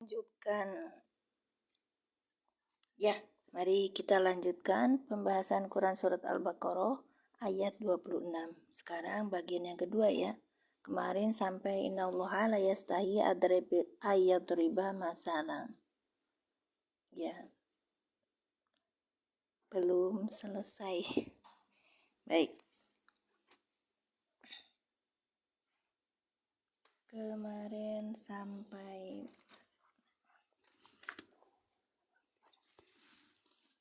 lanjutkan. Ya, mari kita lanjutkan pembahasan Quran surat Al-Baqarah ayat 26. Sekarang bagian yang kedua ya. Kemarin sampai innallaha la yastahi ayadriba masalan. Ya. Belum selesai. Baik. Kemarin sampai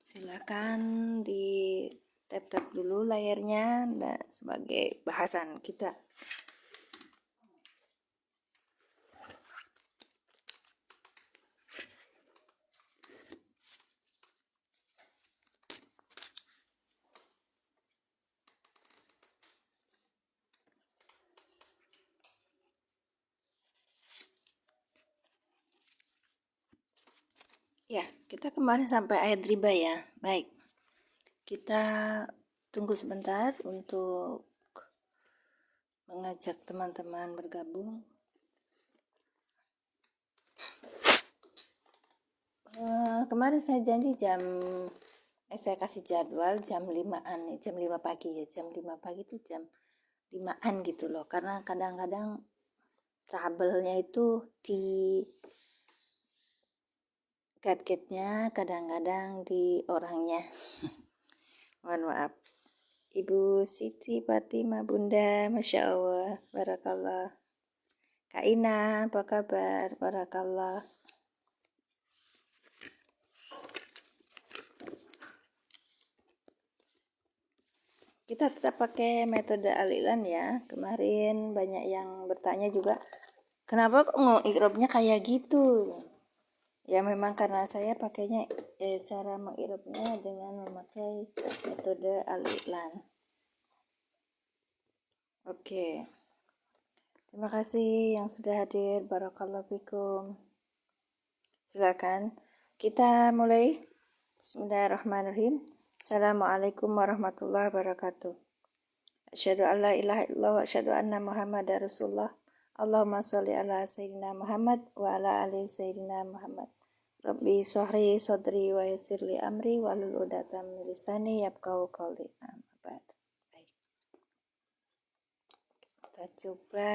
silakan di tap-tap dulu layarnya sebagai bahasan kita. Ya, kita kemarin sampai ayat riba ya. Baik, kita tunggu sebentar untuk mengajak teman-teman bergabung. Kemarin saya janji saya kasih jadwal jam 5-an, jam 5 pagi ya. Jam 5 pagi itu jam 5-an gitu loh. Karena kadang-kadang trouble-nya itu di gadgetnya, kadang-kadang di orangnya. Mohon maaf. Ibu Siti Fatimah Bunda, Masya Allah, Barakallah. Kak Ina, apa kabar? Barakallah. Kita tetap pakai metode alilan ya. Kemarin banyak yang bertanya juga, kenapa kok mengikrobnya kayak gitu? Ya memang karena saya pakainya cara mengikrobnya dengan memakai metode alilan. Oke. Terima kasih yang sudah hadir. Barakallahu fikum. Silakan kita mulai. Bismillahirrahmanirrahim. Assalamualaikum warahmatullahi wabarakatuh. Asyhadu an la ilaha illallah wa asyhadu anna Muhammadar Rasulullah. Allahumma sholli ala sayyidina Muhammad wa ala ali sayyidina Muhammad. Rabbi shrahli sadri wa yassirli amri wahlul 'uqdatam min lisani yafqahu qawli. Baik. Kita coba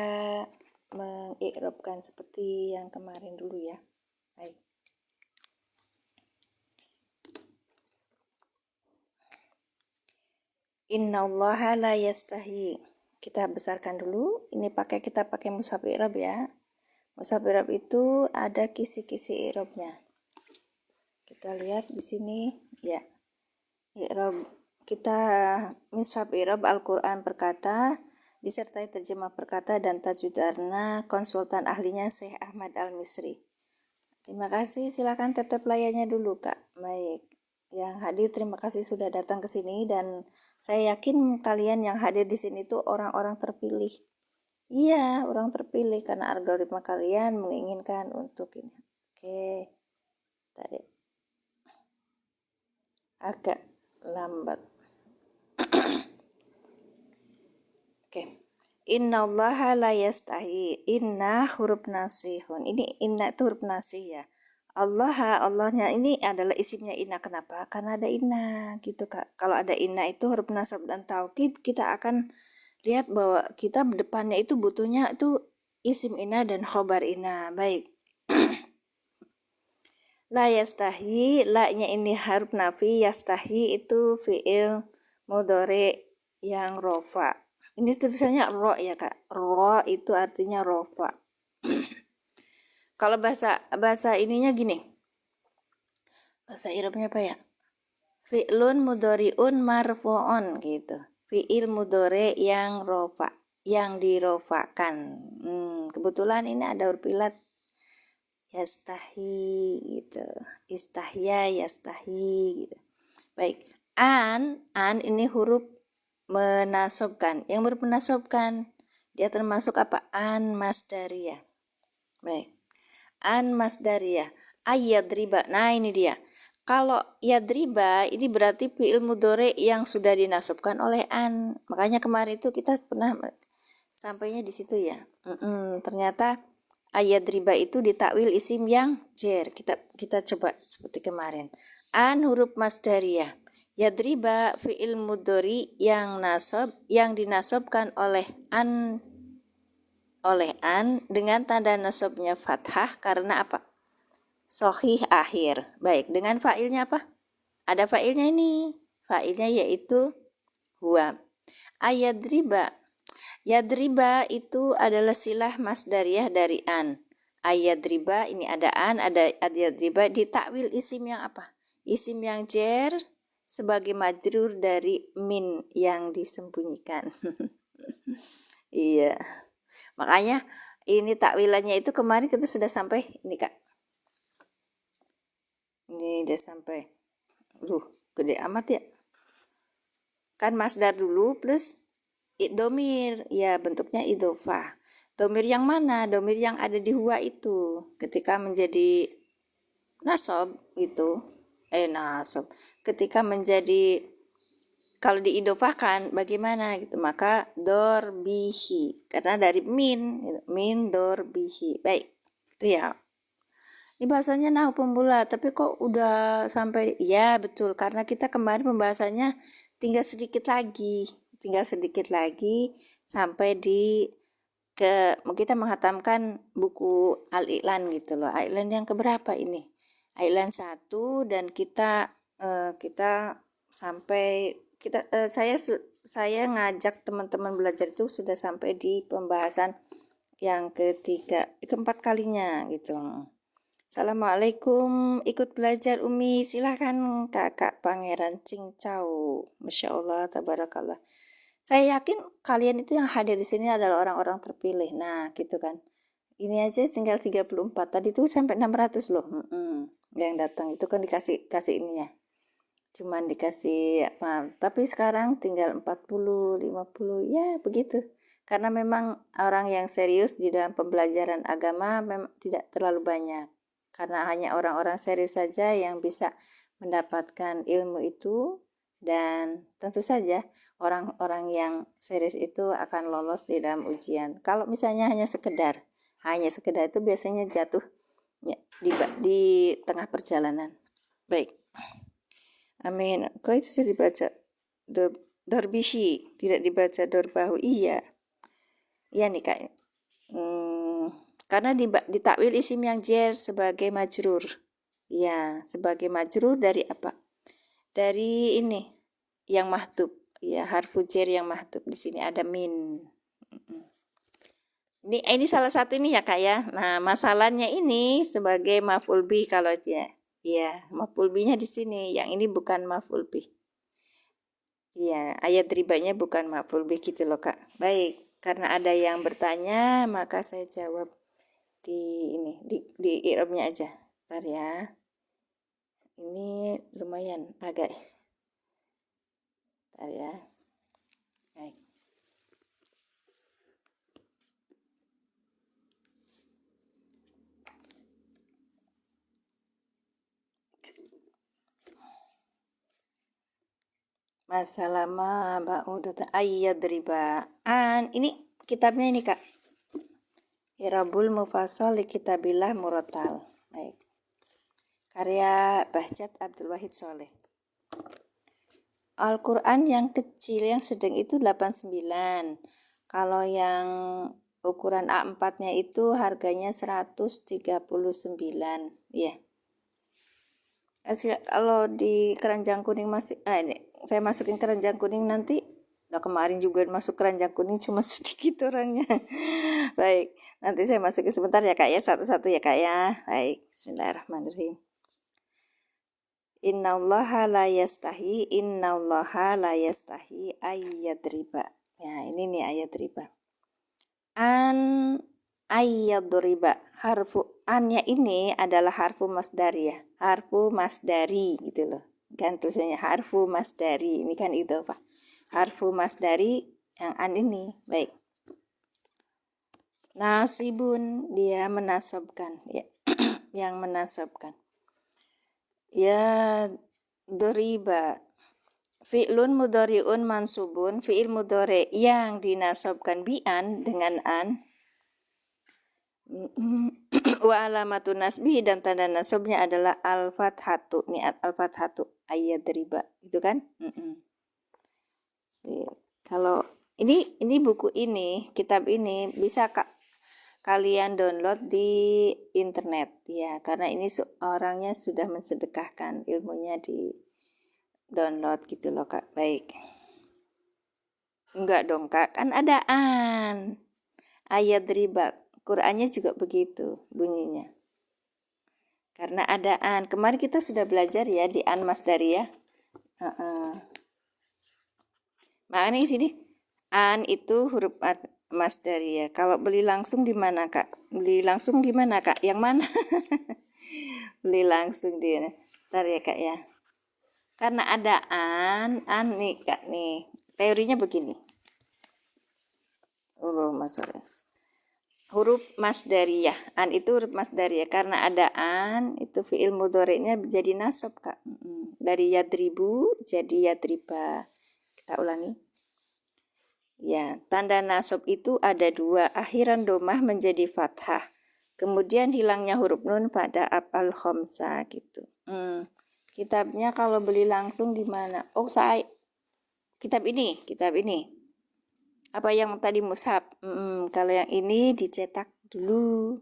mengikrobkan seperti yang kemarin dulu ya. Baik. Innallaha la yastahi. Kita besarkan dulu. Ini kita pakai mushaf i'rab ya. Mushaf i'rab itu ada kisi-kisi i'rabnya. Kita lihat di sini ya. I'rab kita mushaf i'rab Al-Qur'an perkata disertai terjemah perkata dan tajwid karena konsultan ahlinya Syekh Ahmad Al-Misri. Terima kasih, silakan tap-tap layarnya dulu Kak. Baik. Yang hadir terima kasih sudah datang ke sini dan saya yakin kalian yang hadir di sini itu orang-orang terpilih. Iya, orang terpilih karena algoritma kalian menginginkan untuk ini. Oke. Tadi agak lambat. Oke. Innallaha la yastahi. Inna huruf nasihun. Ini inna itu huruf nasih ya. Allahnya ini adalah isimnya inna. Kenapa? Karena ada inna gitu Kak. Kalau ada inna itu huruf nasab dan taukid, kita akan lihat bahwa kita depannya itu butuhnya itu isim inna dan khobar inna. Baik. La yastahi, la-nya ini huruf nafi, yastahi itu fi'il mudhari yang rofa. Ini tulisannya ro ya Kak. Ro itu artinya rofa. Kalau bahasa ininya gini. Bahasa Arabnya apa ya? Fi'lun mudhari'un marfu'un gitu. Fi'il mudhari yang rofa, yang dirofakan. Kebetulan ini ada huruf ilat yastahi gitu. Istahya yastahi gitu. Baik. An ini huruf menasobkan. Yang huruf menasobkan dia termasuk apa? An masdariyah. Baik. An masdariyah. Ayadriba. Nah, ini dia. Kalau yadriba ini berarti fi'il mudhari yang sudah dinasobkan oleh an. Makanya kemarin itu kita pernah sampainya di situ ya. Ternyata ayat riba itu ditakwil isim yang jer. Kita coba seperti kemarin. An huruf masdariyah. Yadriba fi'il mudhari yang dinasabkan oleh an dengan tanda nasabnya fathah karena apa? Sohih akhir. Baik, dengan fa'ilnya apa? Ada fa'ilnya ini. Fa'ilnya yaitu huwa. Ayadriba. Yadriba itu adalah silah masdariyah dari an. Ayadriba ini ada an, ada yadriba, ditakwil isim yang apa? Isim yang jer sebagai majrur dari min yang disembunyikan. Iya. Makanya ini takwilannya itu kemarin kita sudah sampai ini Kak. Ini udah sampai. Gede amat ya. Kan masdar dulu plus domir, ya bentuknya idhofah. Domir yang mana? Domir yang ada di huwa itu. Ketika menjadi nasab itu, Ketika menjadi, kalau diidhofahkan bagaimana gitu, maka dorbihi. Karena dari min, gitu. Min dorbihi. Baik, itu ya. Ini bahasanya nahu pemula, tapi kok udah sampai, ya betul, karena kita kemarin pembahasannya tinggal sedikit lagi sampai kita menghatamkan buku Al-I'lan gitu loh. Al-I'lan yang keberapa ini? Al-I'lan 1, dan kita sampai saya ngajak teman-teman belajar itu sudah sampai di pembahasan yang keempat kalinya gitu. Assalamualaikum, ikut belajar Umi, silahkan Kakak Pangeran Cincau. Masya Allah, tabarakallah. Saya yakin kalian itu yang hadir di sini adalah orang-orang terpilih. Nah, gitu kan. Ini aja tinggal 34. Tadi tuh sampai 600 loh. Yang datang itu kan dikasih ininya. Cuman dikasih apa? Tapi sekarang tinggal 40, 50. Ya, begitu. Karena memang orang yang serius di dalam pembelajaran agama memang tidak terlalu banyak. Karena hanya orang-orang serius saja yang bisa mendapatkan ilmu itu, dan tentu saja orang-orang yang serius itu akan lolos di dalam ujian. Kalau misalnya hanya sekedar itu biasanya jatuh ya, di tengah perjalanan. Baik. Amin. Kok itu sudah dibaca dorbishi, tidak dibaca dorbahu? Iya nih Kak. Karena ditakwil isim yang jer sebagai majrur. Ya, sebagai majrur dari apa? Dari ini yang mahdhuf. Ya, harfu jer yang mahdhuf. Di sini ada min. Ini salah satu ini ya Kak ya. Nah, masalahnya ini sebagai maf'ul bih kalau aja. Ya, maf'ul bihnya di sini. Yang ini bukan maf'ul bih. Ya, ayat ribanya bukan maf'ul bih gitu loh Kak. Baik, karena ada yang bertanya, maka saya jawab di i'rabnya aja. Bentar ya. Ini lumayan agak. Bentar ya. Baik. Masalah ma ba'udata ayyadriba. Ini kitabnya ini Kak. Irabul Mufassal li Kitabillah Murattal. Baik. Karya Bahjat Abdul Wahid Soleh. Al-Quran yang kecil yang sedang itu 89. Kalau yang ukuran A4-nya itu harganya 139. Ya. Kalau di keranjang kuning masih ini saya masukin keranjang kuning nanti. Nah, kemarin juga masuk keranjang kuning cuma sedikit orangnya. Baik, nanti saya masukin sebentar ya Kak ya, satu-satu ya Kak ya. Baik, bismillahirrahmanirrahim. Innallaha la yastahi ayyadriba. Ya, ini nih ayyadriba. An ayyadriba. Harfu annya ini adalah harfu masdari ya. Harfu masdari gitu loh. Kan tulisannya harfu masdari. Ini kan idhofah. Harfu masdari yang an ini. Baik. Nasibun, dia menasabkan ya. Yang menasabkan. Ya doriba. Fi'lun mudhari'un mansubun, fi'il mudhari yang dinasabkan bi'an dengan an. Wa alamatun nasbihi, dan tanda nasabnya adalah al-fathatu. Niat al-fathatu ayat riba itu kan. Kalau ini buku ini, kitab ini bisa kalian download di internet ya, karena ini orangnya sudah mensedekahkan ilmunya di download gitu loh Kak. Baik. Enggak dong Kak, kan ada ayat riba. Qurannya juga begitu bunyinya. Karena ada kemarin kita sudah belajar ya di masdariyah. Makanya sini itu huruf masdariyah. Kalau beli langsung di mana Kak? Beli langsung di mana Kak? Yang mana? Beli langsung di. Bentar ya Kak ya. Karena ada nih Kak nih. Teorinya begini. Maksudnya. Huruf masdariyah. Itu huruf masdariyah. Karena ada itu fi'il mudhari'nya jadi nasab Kak. Dari yadribu jadi yadriba. Kita ulangi. Ya, tanda nasab itu ada 2. Akhiran domah menjadi fathah. Kemudian hilangnya huruf nun pada af'al khamsah gitu. Kitabnya kalau beli langsung di mana? Oh, saya kitab ini. Apa yang tadi mushaf? Kalau yang ini dicetak dulu,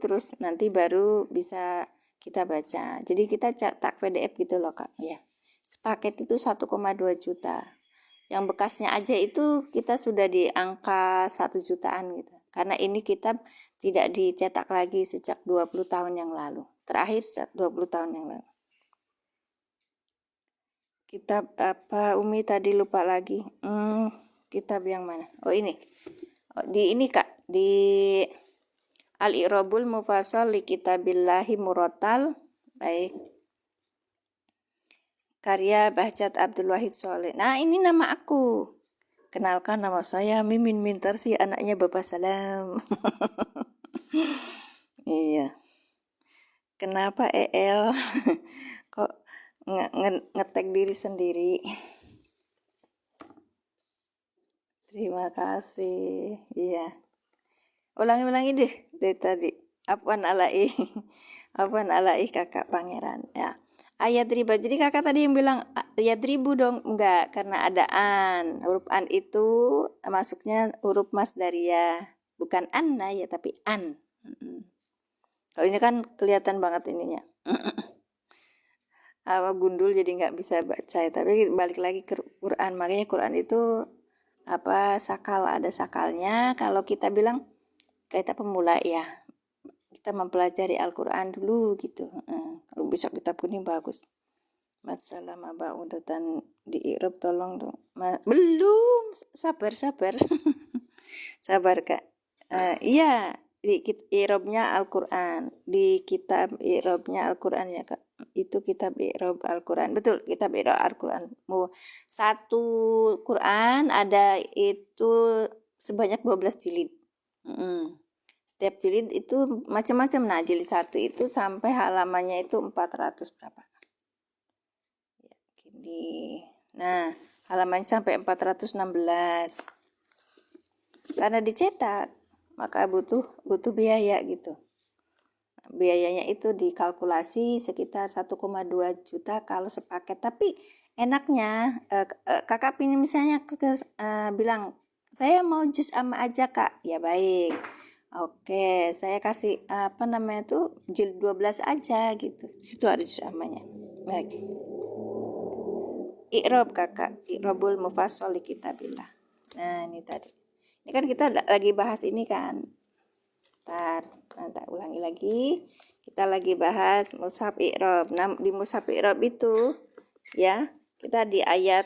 terus nanti baru bisa kita baca. Jadi kita cetak PDF gitu loh Kak. Ya, sepaket itu 1,2 juta. Yang bekasnya aja itu kita sudah di angka 1 jutaan gitu. Karena ini kitab tidak dicetak lagi sejak 20 tahun yang lalu. Terakhir sejak 20 tahun yang lalu. Kitab apa Umi tadi lupa lagi. Kitab yang mana? Oh ini. Di ini Kak, di Al-I'rabul Mufassal li Kitabillahi Murattal. Baik. Karya Bahjat Abdul Wahid Sholeh. Nah, ini nama aku. Kenalkan, nama saya Mimin Mintarsi, anaknya Bapak Salam. Iya. Kenapa EL? Kok ngetek diri sendiri? Terima kasih. Iya. Ulangi deh dari tadi. Apaan alai? Apaan alai Kakak Pangeran? Ya. Ayat riba. Jadi Kakak tadi yang bilang ayat ribu dong. Enggak, karena ada huruf itu masuknya huruf masdariyah. Bukan anna ya, tapi an. Kalau ini kan kelihatan banget ininya. Gundul jadi nggak bisa baca. Tapi balik lagi ke Quran. Makanya Quran itu sakal, ada sakalnya. Kalau kita bilang kita pemula ya, kita mempelajari Al-Quran dulu gitu. Kalau bisa kitab kuning bagus. Masalah maba'udatan di i'rab tolong dong. Belum, sabar. Sabar Kak. Iya, di i'rabnya Al-Quran. Di kitab i'rabnya Al-Quran ya Kak. Itu kitab i'rab Al-Quran. Betul, kitab i'rab Al-Quran. Satu Quran ada itu sebanyak 12 jilid. Setiap jilid itu macam-macam. Nah, jilid 1 itu sampai halamannya itu 400 berapa. Ya, gini. Nah, halamannya sampai 416. Karena dicetak, maka butuh biaya gitu. Biayanya itu dikalkulasi sekitar 1,2 juta kalau sepaket. Tapi enaknya Kakak pilih misalnya bilang, saya mau juz amma aja Kak. Ya baik. Oke, saya kasih jilid 12 aja gitu. Di situ ada juz ammanya. Baik. I'rab Kakak, i'rabul mufassal li kitabillah. Nah, ini tadi. Ini kan kita lagi bahas ini kan. Nanti ulangi lagi. Kita lagi bahas mushaf i'rab. Nah, di mushaf i'rab itu ya, kita di ayat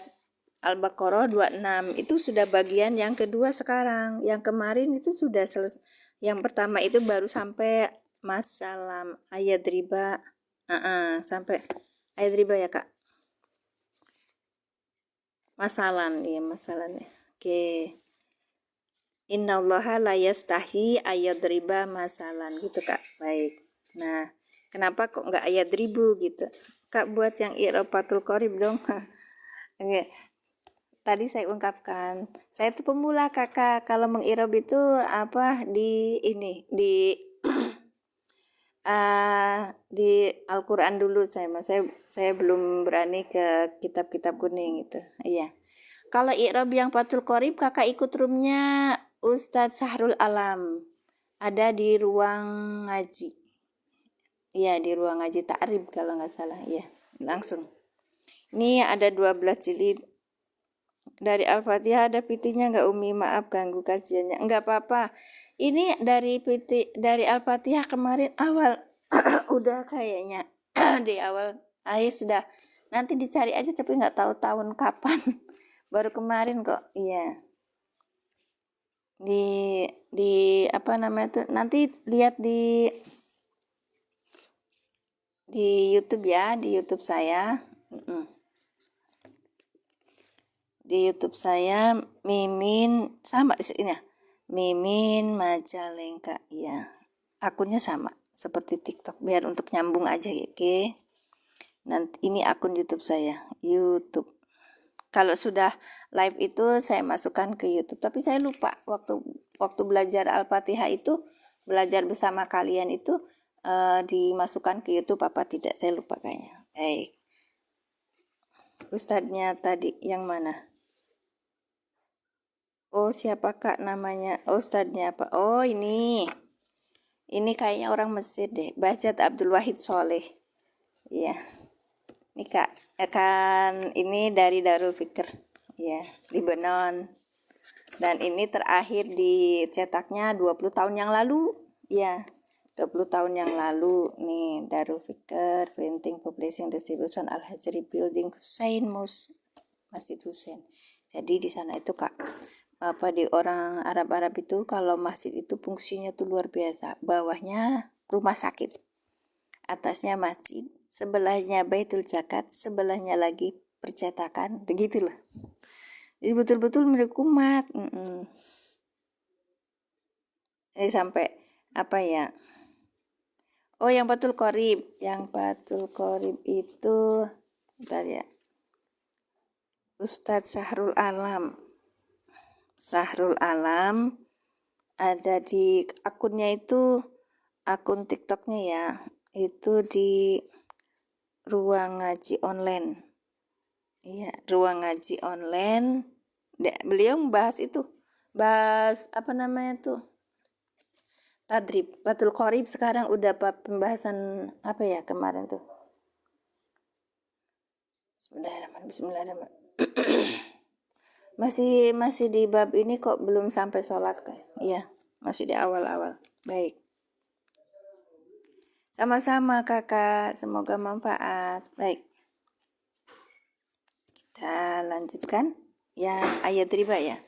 Al-Baqarah 26 itu sudah bagian yang kedua sekarang. Yang kemarin itu sudah selesai. Yang pertama itu baru sampai masalam ayat riba. Sampai ayat riba ya Kak. Masalan ya, masalannya. Oke. Innallaha la yastahi ayat riba masalan gitu Kak. Baik. Nah, kenapa kok enggak ayat ribu gitu? Kak buat yang i'rabatul qorib dong. Oke. tadi saya ungkapkan, saya itu pemula kakak. Kalau mengirob itu apa di ini di Al-Quran dulu saya belum berani ke kitab-kitab kuning itu. Iya. Kalau i'rab yang Fathul Qorib kakak ikut roomnya Ustadz Sahrul Alam. Ada di ruang ngaji. Iya, di ruang ngaji Ta'rib kalau nggak salah. Iya, langsung. Ini ada 12 jilid. Dari Al-Fatihah ada pitinya nggak Umi? Maaf ganggu kajiannya. Nggak apa-apa. Ini dari Al-Fatihah kemarin awal udah kayaknya di awal akhir sudah. Nanti dicari aja tapi nggak tahu tahun kapan. Baru kemarin kok. Iya. Di apa namanya tuh? Nanti lihat di YouTube ya, di YouTube saya. Di YouTube saya Mimin sama di sini ya. Mimin Majalengka ya. Akunnya sama seperti TikTok biar untuk nyambung aja ya, oke. Nanti ini akun YouTube saya, YouTube. Kalau sudah live itu saya masukkan ke YouTube, tapi saya lupa waktu belajar Al-Fatihah itu belajar bersama kalian itu dimasukkan ke YouTube apa tidak, saya lupa kayaknya. Ustadznya tadi yang mana? Oh, siapa kak namanya? Oh, ustadznya apa? Oh, ini kayaknya orang Mesir deh. Bahjat Abdul Wahid Soleh. Iya. Ini kak, kan ini dari Darul Fikr. Ya, Lebanon. Dan ini terakhir dicetaknya 20 tahun yang lalu. Ya, 20 tahun yang lalu. Nih, Darul Fikr, Printing, Publishing, Distribution, Al-Hajri Building, Hussein Masjid Hussein. Jadi di sana itu kak, apa di orang Arab itu kalau masjid itu fungsinya tuh luar biasa. Bawahnya rumah sakit, atasnya masjid, sebelahnya Baitul Zakat, sebelahnya lagi percetakan, begitu loh. Jadi betul-betul milik umat. Ini sampai apa ya? Oh, yang Fathul Qorib itu bentar ya. Ustadz Sahrul Alam ada di akunnya itu, akun TikToknya ya, itu di ruang ngaji online. Iya, ruang ngaji online. Beliau bahas apa namanya tuh, tadrib. Fathul Qorib sekarang udah pembahasan apa ya kemarin tuh. Bismillahirrahmanirrahim. masih di bab ini kok, belum sampai sholat kayak. Iya, masih di awal-awal. Baik. Sama-sama kakak, semoga manfaat. Baik. Kita lanjutkan. Ya, ayat riba ya.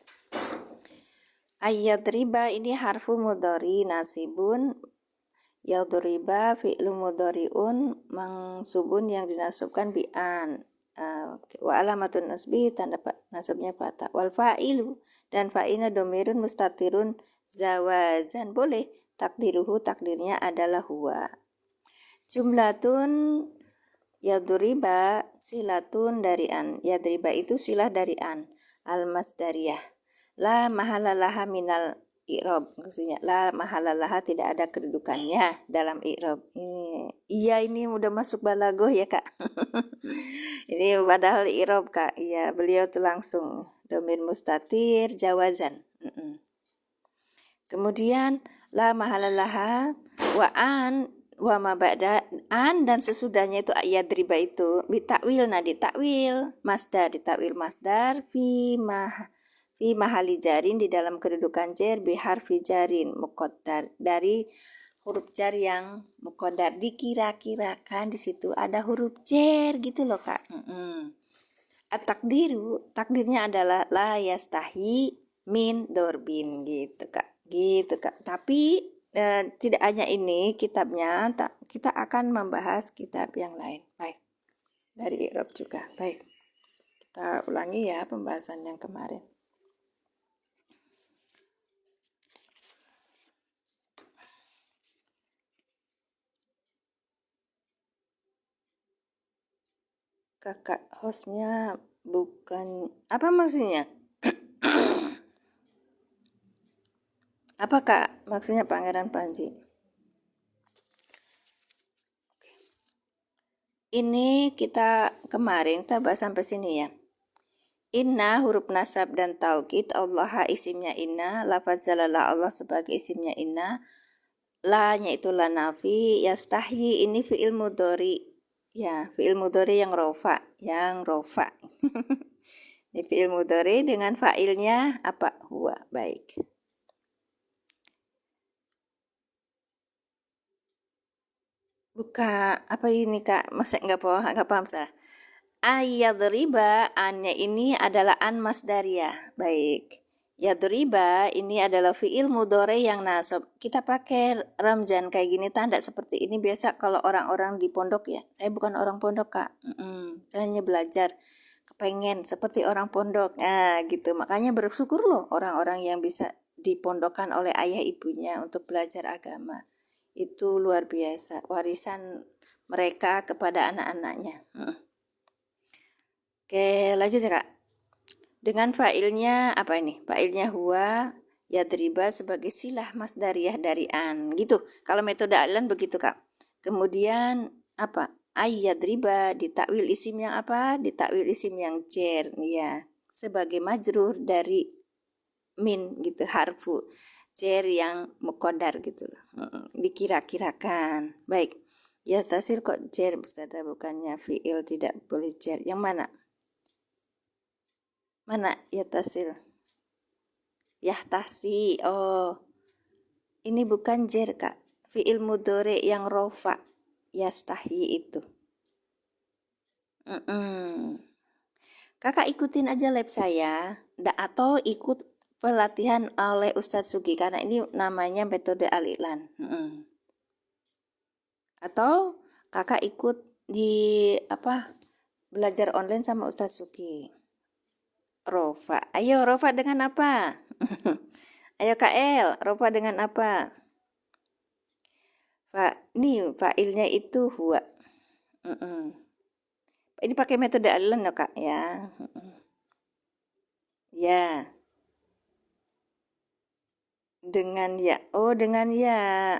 Ayat riba ini harfu mudhari nasibun. Yadriba fi'lu mudhari'un mansubun yang dinasubkan bi'an. Wa alamatun nasbi tanda nasabnya fathah. Wal fa'ilu dan fa'ina domirun mustatirun zawazan, boleh takdiruhu, takdirnya adalah huwa. Jumlatun yadriba silatun dari an. Yadriba itu silah dari an. Al-masdariyah. La mahalalaha minal i'rab, maksudnya la mahalalaha tidak ada kedudukannya dalam i'rab. Ini udah masuk balagoh ya kak. Ini padahal i'rab kak. Iya, beliau tuh langsung domir mustatir jawazan. Kemudian la mahalalaha wa an wa ma ba'da an dan sesudahnya itu ayat riba itu ditakwil, ditakwil masdar fi mahali jarin, di dalam kedudukan jar bi harfi jarin muqaddar, dari huruf jar yang muqaddar, dikira-kirakan di situ ada huruf jar gitu loh kak. Takdirnya adalah la yastahi min dorbin gitu kak. Tapi tidak hanya ini kitabnya, kita akan membahas kitab yang lain. Baik, dari i'rab juga. Baik, kita ulangi ya pembahasan yang kemarin. Kakak hostnya Bukan, apa maksudnya? Apa Kak maksudnya Pangeran Panji? Ini kita kemarin kita bahas sampai sini ya. Inna huruf nasab dan taukid, Allah isimnya inna, lafaz jalalah Allah sebagai isimnya inna, la-nya itu la nafi, yastahyi ini fi'il mudhari. Ya, fi'il mudhari yang rofa. Ini fi'il mudhari dengan fa'ilnya apa? Huwa. Baik. Buka apa ini Kak? Masa nggak paham saya. Ayadriba, annya ini adalah an masdariyah. Baik. Yadriba ini adalah fi'il mudhari yang nasab. Kita pakai ramjan kayak gini, tanda seperti ini biasa kalau orang-orang di pondok ya. Saya bukan orang pondok Kak. Saya hanya belajar. Kepengen seperti orang pondok. Nah gitu. Makanya bersyukur loh orang-orang yang bisa dipondokkan oleh ayah ibunya untuk belajar agama. Itu luar biasa. Warisan mereka kepada anak-anaknya. Oke, lanjut ya Kak. Dengan fa'ilnya apa ini? Fa'ilnya huwa yadriba sebagai silah masdariyah dari an. Gitu. Kalau metode alilan begitu Kak. Kemudian apa? Yadriba ditakwil isim yang apa? Ditakwil isim yang jer. Ya, sebagai majrur dari min gitu, harfu jer yang muqaddar gitu. Dikira-kirakan. Baik. Ya tasir kok jer bersada bukannya fi'il tidak boleh jer. Yang mana? Mana yatasil? Yahtasi. Oh, ini bukan jer Kak. Fi'il mudhari yang rofa. Yastahi itu. Kakak ikutin aja lab saya. Atau ikut pelatihan oleh Ustadz Sugi. Karena ini namanya metode al-i'lan. Atau kakak ikut di belajar online sama Ustadz Sugi. Rofa. Ayo Rofa dengan apa? Ayo KL, Rofa dengan apa? Ini fa'ilnya itu huwa. Ini pakai metode alilan ya Kak ya. Ya. Dengan ya. Oh, dengan ya.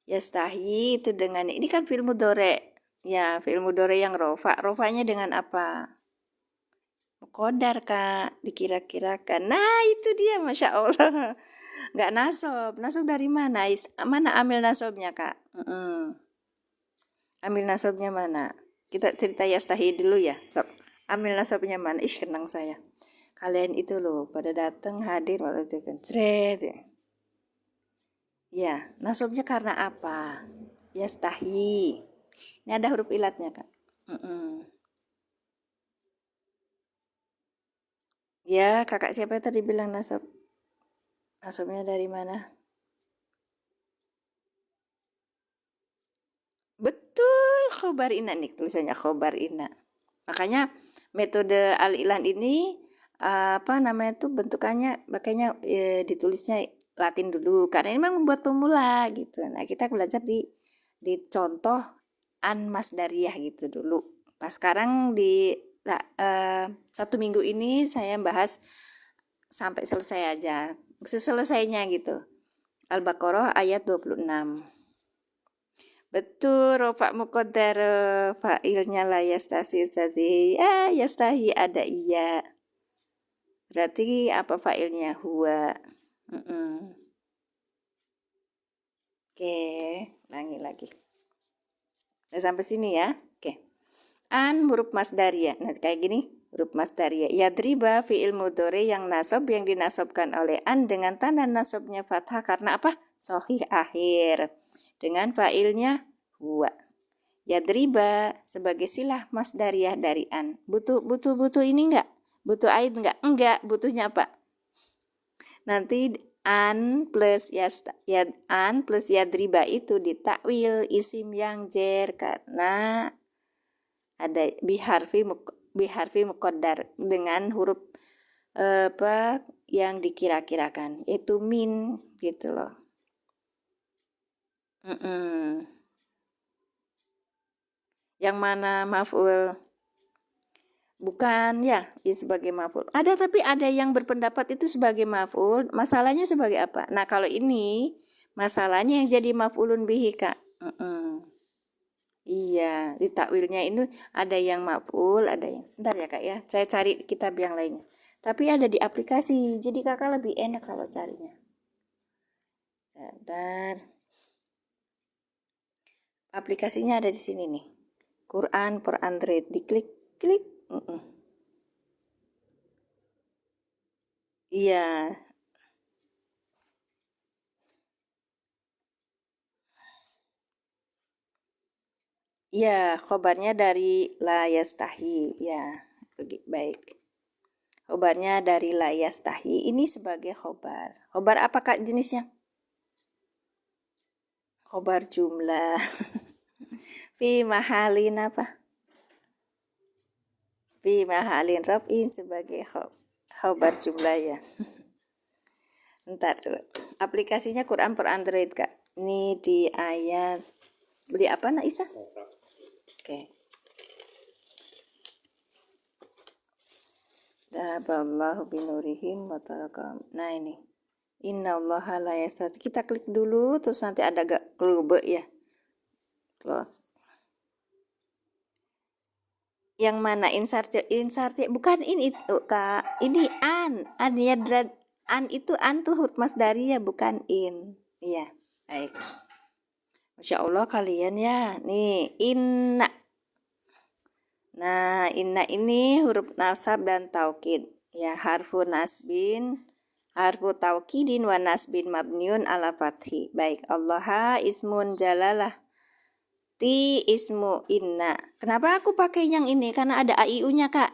Yastahi itu dengan ini kan fi'il mudhari. Ya, fi'il mudhari yang rofa. Rofanya dengan apa? Kodar Kak, dikira-kirakan. Nah itu dia, Masya Allah. Nggak nasob. Nasob dari mana? Mana amil nasobnya Kak? Amil nasobnya mana? Kita cerita yastahi dulu ya. Sob. Amil nasobnya mana? Kenang saya. Kalian itu loh pada datang hadir waktu itu kan. Cret ya. Ya, nasobnya karena apa? Yastahi. Ini ada huruf ilatnya Kak. Ya, kakak siapa tadi bilang nasob? Nasobnya dari mana? Betul, khobar ina nih tulisannya khobar ina. Makanya metode al-ilan ini apa namanya tuh bentukannya makanya ditulisnya Latin dulu karena ini memang buat pemula gitu. Nah, kita belajar di contoh an masdariyah gitu dulu. Pas sekarang di satu minggu ini saya bahas sampai selesai aja. Selesainya gitu. Al-Baqarah ayat 26. Betul, rofa muqaddar fa'ilnya la yastahi tadi. Ya, yastahi ada iya. Berarti apa fa'ilnya? Huwa. Oke, ulangi lagi. Udah sampai sini ya. Oke. An huruf masdariyah. Nah, kayak gini. Huruf masdariyah. Yadriba fi'il mudhari yang nasab yang dinasobkan oleh an dengan tanda nasabnya fathah karena apa? Sahih akhir. Dengan fa'ilnya huwa. Yadriba sebagai silah masdariyah dari an. Butuh ini enggak? Butuh ait enggak? Enggak, butuhnya apa? Nanti an plus yadriba itu ditakwil isim yang jer karena ada biharfi muqaddar dengan huruf apa yang dikira-kirakan itu min gitu loh. Yang mana maf'ul? Bukan ya, sebagai maf'ul. Ada, tapi ada yang berpendapat itu sebagai maf'ul. Masalahnya sebagai apa? Nah, kalau ini masalahnya yang jadi maf'ulun bihi, Kak. Iya, di takwilnya ini ada yang maf'ul, ada yang sebentar ya Kak ya. Saya cari kitab yang lainnya. Tapi ada di aplikasi, jadi Kakak lebih enak kalau carinya. Sebentar. Aplikasinya ada di sini nih. Quran for Android. Diklik, klik. Iya. Iya, khobarnya dari la yastahi. Ya, baik. Khobarnya dari la yastahi. Ini sebagai khobar. Khobar apa Kak jenisnya? Khobar jumlah. Fi mahalin apa? Fi mahalin raf'in sebagai khobar jumlah ya. Ntar dulu. Aplikasinya Quran per Android Kak. Ini di ayat beli apa Nak Isa? Oke. Dahaballahu binurihim wa tarakam. Nah ini. Innallaha la yastati. Kita klik dulu terus nanti ada gak klube ya. Close. Yang mana insert bukan ini Kak. Ini an ya an itu an tuh huruf masdariyah bukan in. Iya, baik. Masya Allah kalian ya. Nih, inna. Nah, inna ini huruf nasab dan taukid. Ya, harfu nasbin, harfu taukidin wa nasbin mabniun ala fathi. Baik, Allah ismun jalalah. Ti ismu inna. Kenapa aku pakai yang ini? Karena ada AIU-nya, Kak.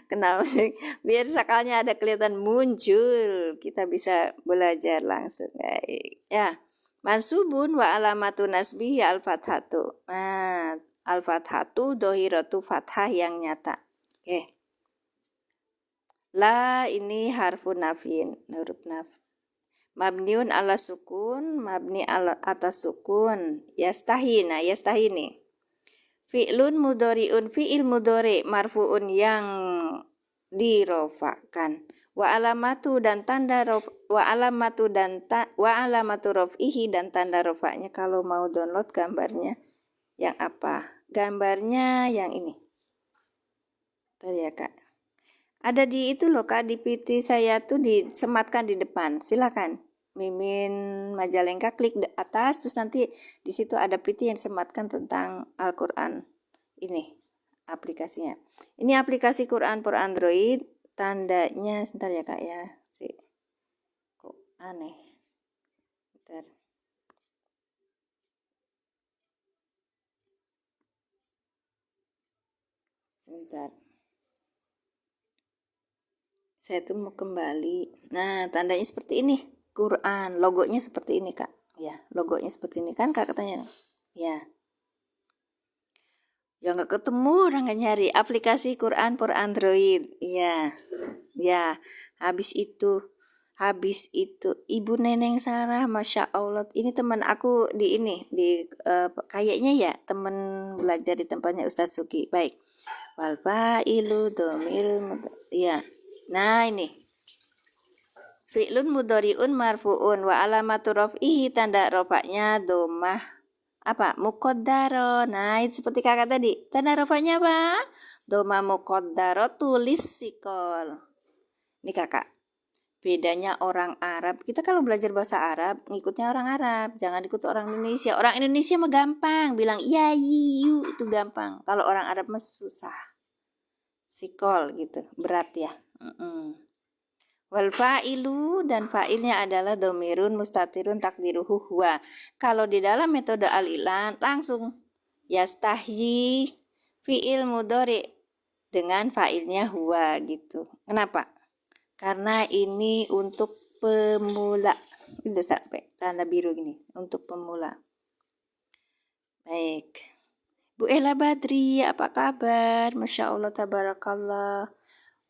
Kenapa sih? Biar sakalnya ada kelihatan muncul. Kita bisa belajar langsung. Baik. Ya. Mansubun wa alamatu nasbihi al-fathatu. Nah, al-fathatu dohiratu fathah yang nyata. Oke. La ini harfu nafin, huruf naf. Mabniun ala sukun, mabni ala atas sukun. Yastahina, yastahini. Fi'lun mudhari'un, fi'il mudhari' marfu'un yang dirofakan. Wa alamatu dan tanda wa alamatu raf'ihi dan tanda rofaknya. Kalau mau download gambarnya yang apa? Gambarnya yang ini. Tuh ya Kak. Ada di itu loh Kak, di PT saya tuh disematkan di depan. Silakan. Mimin Majalengka klik di atas terus nanti di situ ada PT yang disematkan tentang Al-Qur'an. Ini aplikasinya. Ini aplikasi Quran per Android. Tandanya sebentar ya Kak ya. Kok aneh. Bentar. Sebentar. Saya tuh mau kembali. Nah, tandanya seperti ini. Quran, logonya seperti ini, Kak. Ya, logonya seperti ini kan Kak katanya. Ya. Ya nggak ketemu orang nggak nyari aplikasi Quran per Android. Iya. Ya, habis itu Ibu Neneng Sarah, Masya Allah, ini teman aku di ini kayaknya ya teman belajar di tempatnya Ustadz Suki. Baik, wal fa'ilu domir ya. Nah ini fi'lun mudhari'un marfu'un wa alamatu raf'ihi tanda rofaknya domah apa muqaddaro. Nah itu seperti kakak tadi, tanda rofaknya apa? Domah muqaddaro tulis sikol. Ini kakak, bedanya orang Arab, kita kalau belajar bahasa Arab ngikutnya orang Arab, jangan ikut orang Indonesia. Orang Indonesia mah gampang, bilang iya yu itu gampang. Kalau orang Arab mah susah, sikol gitu, berat ya. Wal fa'ilu dan fa'ilnya adalah domirun mustatirun takdiruhu huwa. Kalau di dalam metode al-ilan langsung yastahyi fi'il mudhari dengan fa'ilnya huwa gitu. Kenapa? Karena ini untuk pemula. Udah sampai tanda biru gini, untuk pemula. Baik. Bu Ella Badri, apa kabar? Masya Allah, tabarakallah.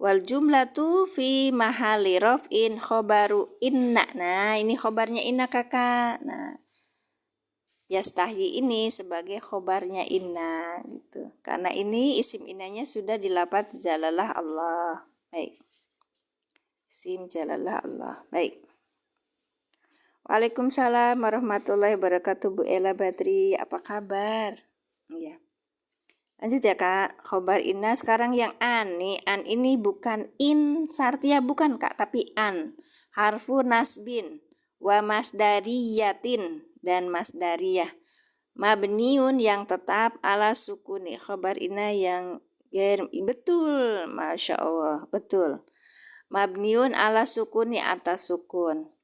Wal jumlatu fi mahali raf'in khobaru inna. Nah, ini khobarnya inna kakak. Nah, yastahyi ini sebagai khobarnya inna gitu. Karena ini isim innanya sudah dilafadz jalalah Allah. Baik. Isim jalalah Allah. Baik. Waalaikumsalam warahmatullahi wabarakatuh. Bu Ella Badri, apa kabar? Ya. Lanjut ya Kak, khobar inna sekarang yang an nih. An ini bukan in sartia bukan Kak, tapi an. Harfu nasbin wa masdariyatin dan masdariyah. Mabniun yang tetap ala sukuni. Khobar inna yang betul, Masya Allah, betul. Mabniun ala sukuni atas sukun.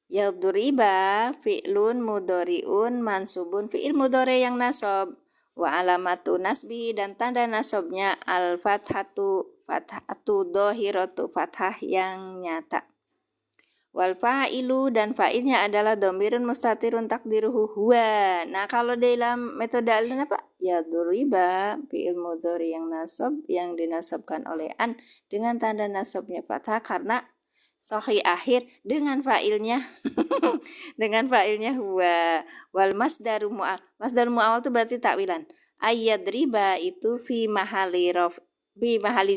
Yadriba fi'lun mudhari'un mansubun, fi'il mudhari yang nasab, wa alamatu nasbi dan tanda nasabnya al fathatu dhahiratu, fathah yang nyata. Wal fa'ilu dan fa'ilnya adalah dhamirun mustatirun takdiruhu huwa. Nah, kalau dalam metode alin apa? Yadriba fi'il mudhari yang nasab yang dinasabkan oleh an dengan tanda nasabnya fathah karena sahih akhir dengan fa'ilnya huwa. Wal masdaru mu'al. Masdaru mu'al itu berarti takwilan. Ayyadriba itu fi mahali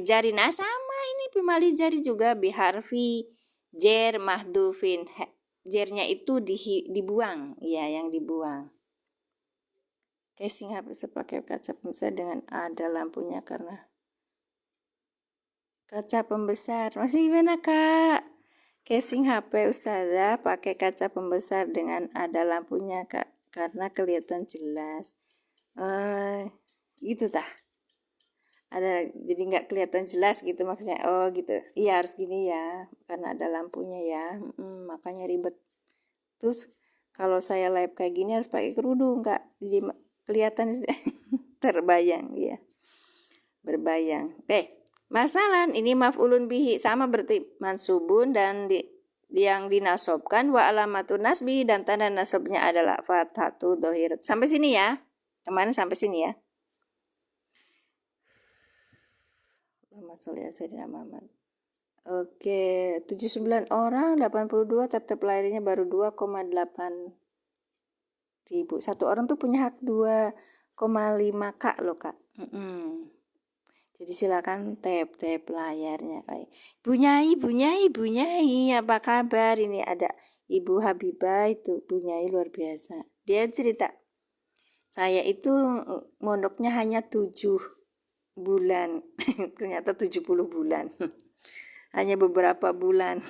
jari. Nah, sama ini fi mahali jari juga biharfi jer mahdufin. Jernya itu dibuang, ya, yang dibuang. Casing HP pakai kaca pembesar dengan ada lampunya karena kaca pembesar. Masih gimana Kak? Casing HP Ustazah pakai kaca pembesar dengan ada lampunya Kak, karena kelihatan jelas. Gitu tah? Ada, jadi nggak kelihatan jelas gitu maksudnya. Oh gitu. Iya harus gini ya, karena ada lampunya ya. Makanya ribet. Terus kalau saya live kayak gini harus pakai kerudung Kak, jadi kelihatan terbayang ya. Berbayang. Masalah ini maf'ulun bihi sama berarti mansubun dan yang dinasobkan wa alamatun nasbi dan tanda nasabnya adalah fathatu dhahirat. Sampai sini ya. Kemarin sampai sini ya. Oke, 79 orang, 82, tap lahirnya baru 2,8 ribu. Satu orang tuh punya hak 2,5 Kak loh Kak. Jadi silakan tap layarnya. Bu Nyai, apa kabar? Ini ada Ibu Habibah itu, Bu Nyai luar biasa. Dia cerita, saya itu mondoknya hanya 7 bulan, ternyata 70 bulan. Hanya beberapa bulan.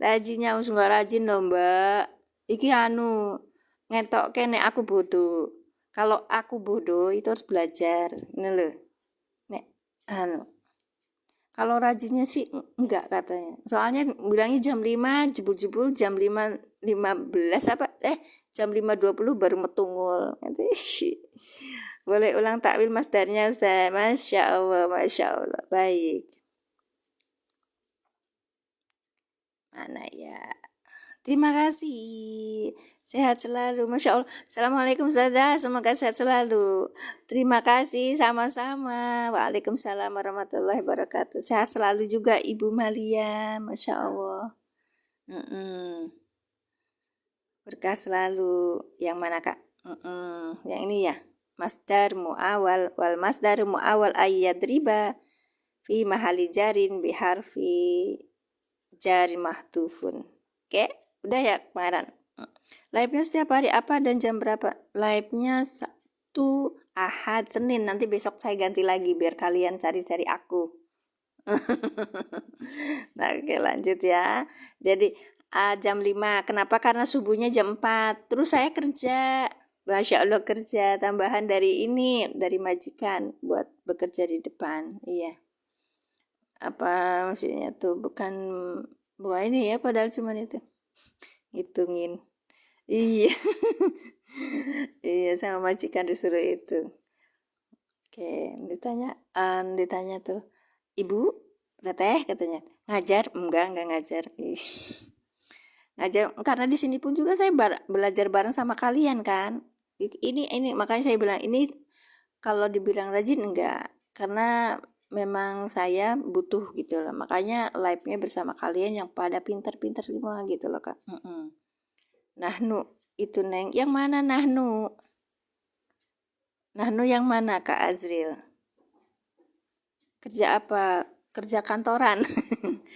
Rajinnya us nggak rajin loh Mbak. Iki ngetok kene aku bodoh. Kalau aku bodoh itu harus belajar. Ini loh. Kalau rajinnya sih enggak katanya. Soalnya bilangnya jam 5 jebul-jebul jam 5.15 jam 5.20 baru metungul. Boleh ulang takwil masdarnya Ustaz. Masya Allah. Baik. Mana ya? Terima kasih. Sehat selalu. Masya Allah. Assalamualaikum Ustazah. Semoga sehat selalu. Terima kasih. Sama-sama. Waalaikumsalam warahmatullahi wabarakatuh. Sehat selalu juga Ibu Malia. Masya Allah. Berkah selalu. Yang mana Kak? Yang ini ya. Masdar mu'awal. Wal masdar mu'awal ayyadriba fi mahali jarin biharfi jari mahdufun. Oke. Udah ya kemarin. Live-nya setiap hari apa dan jam berapa? Live-nya Sabtu, Ahad, Senin. Nanti besok saya ganti lagi biar kalian cari-cari aku. Nah, oke lanjut ya. Jadi jam 5. Kenapa? Karena subuhnya jam 4. Terus saya kerja. Masya Allah kerja. Tambahan dari ini, dari majikan. Buat bekerja di depan. Iya. Apa maksudnya tuh? Bukan ini ya, padahal cuma itu. Ngitungin. Iya. Iya, sama majikan disuruh itu. Oke, ditanya tuh, Ibu, Teteh katanya, ngajar? Enggak ngajar. Ngajar karena di sini pun juga saya belajar bareng sama kalian kan. Ini makanya saya bilang ini kalau dibilang rajin enggak, karena memang saya butuh gitu loh. Makanya live-nya bersama kalian yang pada pintar-pintar semua gitu loh Kak. Nah, itu Neng. Yang mana nahnu? Nahnu yang mana Kak Azril? Kerja apa? Kerja kantoran.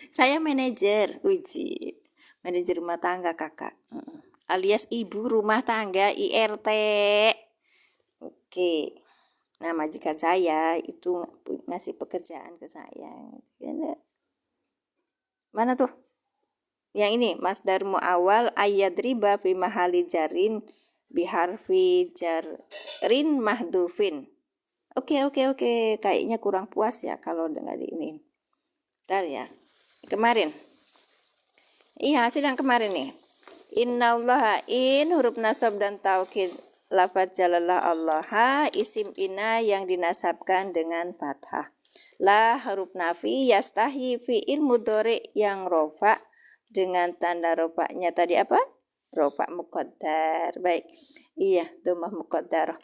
Saya manajer. Uji. Manajer rumah tangga kakak. Alias ibu rumah tangga IRT. Oke. Nah majikan saya itu ngasih pekerjaan ke saya. Mana tuh? Yang ini masdar muawal ayadriba fi mahali jarin biharfi jarin mahdufin. Oke. Kayaknya kurang puas ya kalau dengar ini. Bentar ya. Kemarin. Iya, sidang kemarin nih. Innallaha in huruf nasab dan taukid lafaz jalalah Allah isim ina yang dinasabkan dengan fathah. La huruf nafi yastahi fi'il mudhari yang rofa dengan tanda rofanya tadi apa? Rofa muqaddar. Baik. Iya, dhammah muqaddar.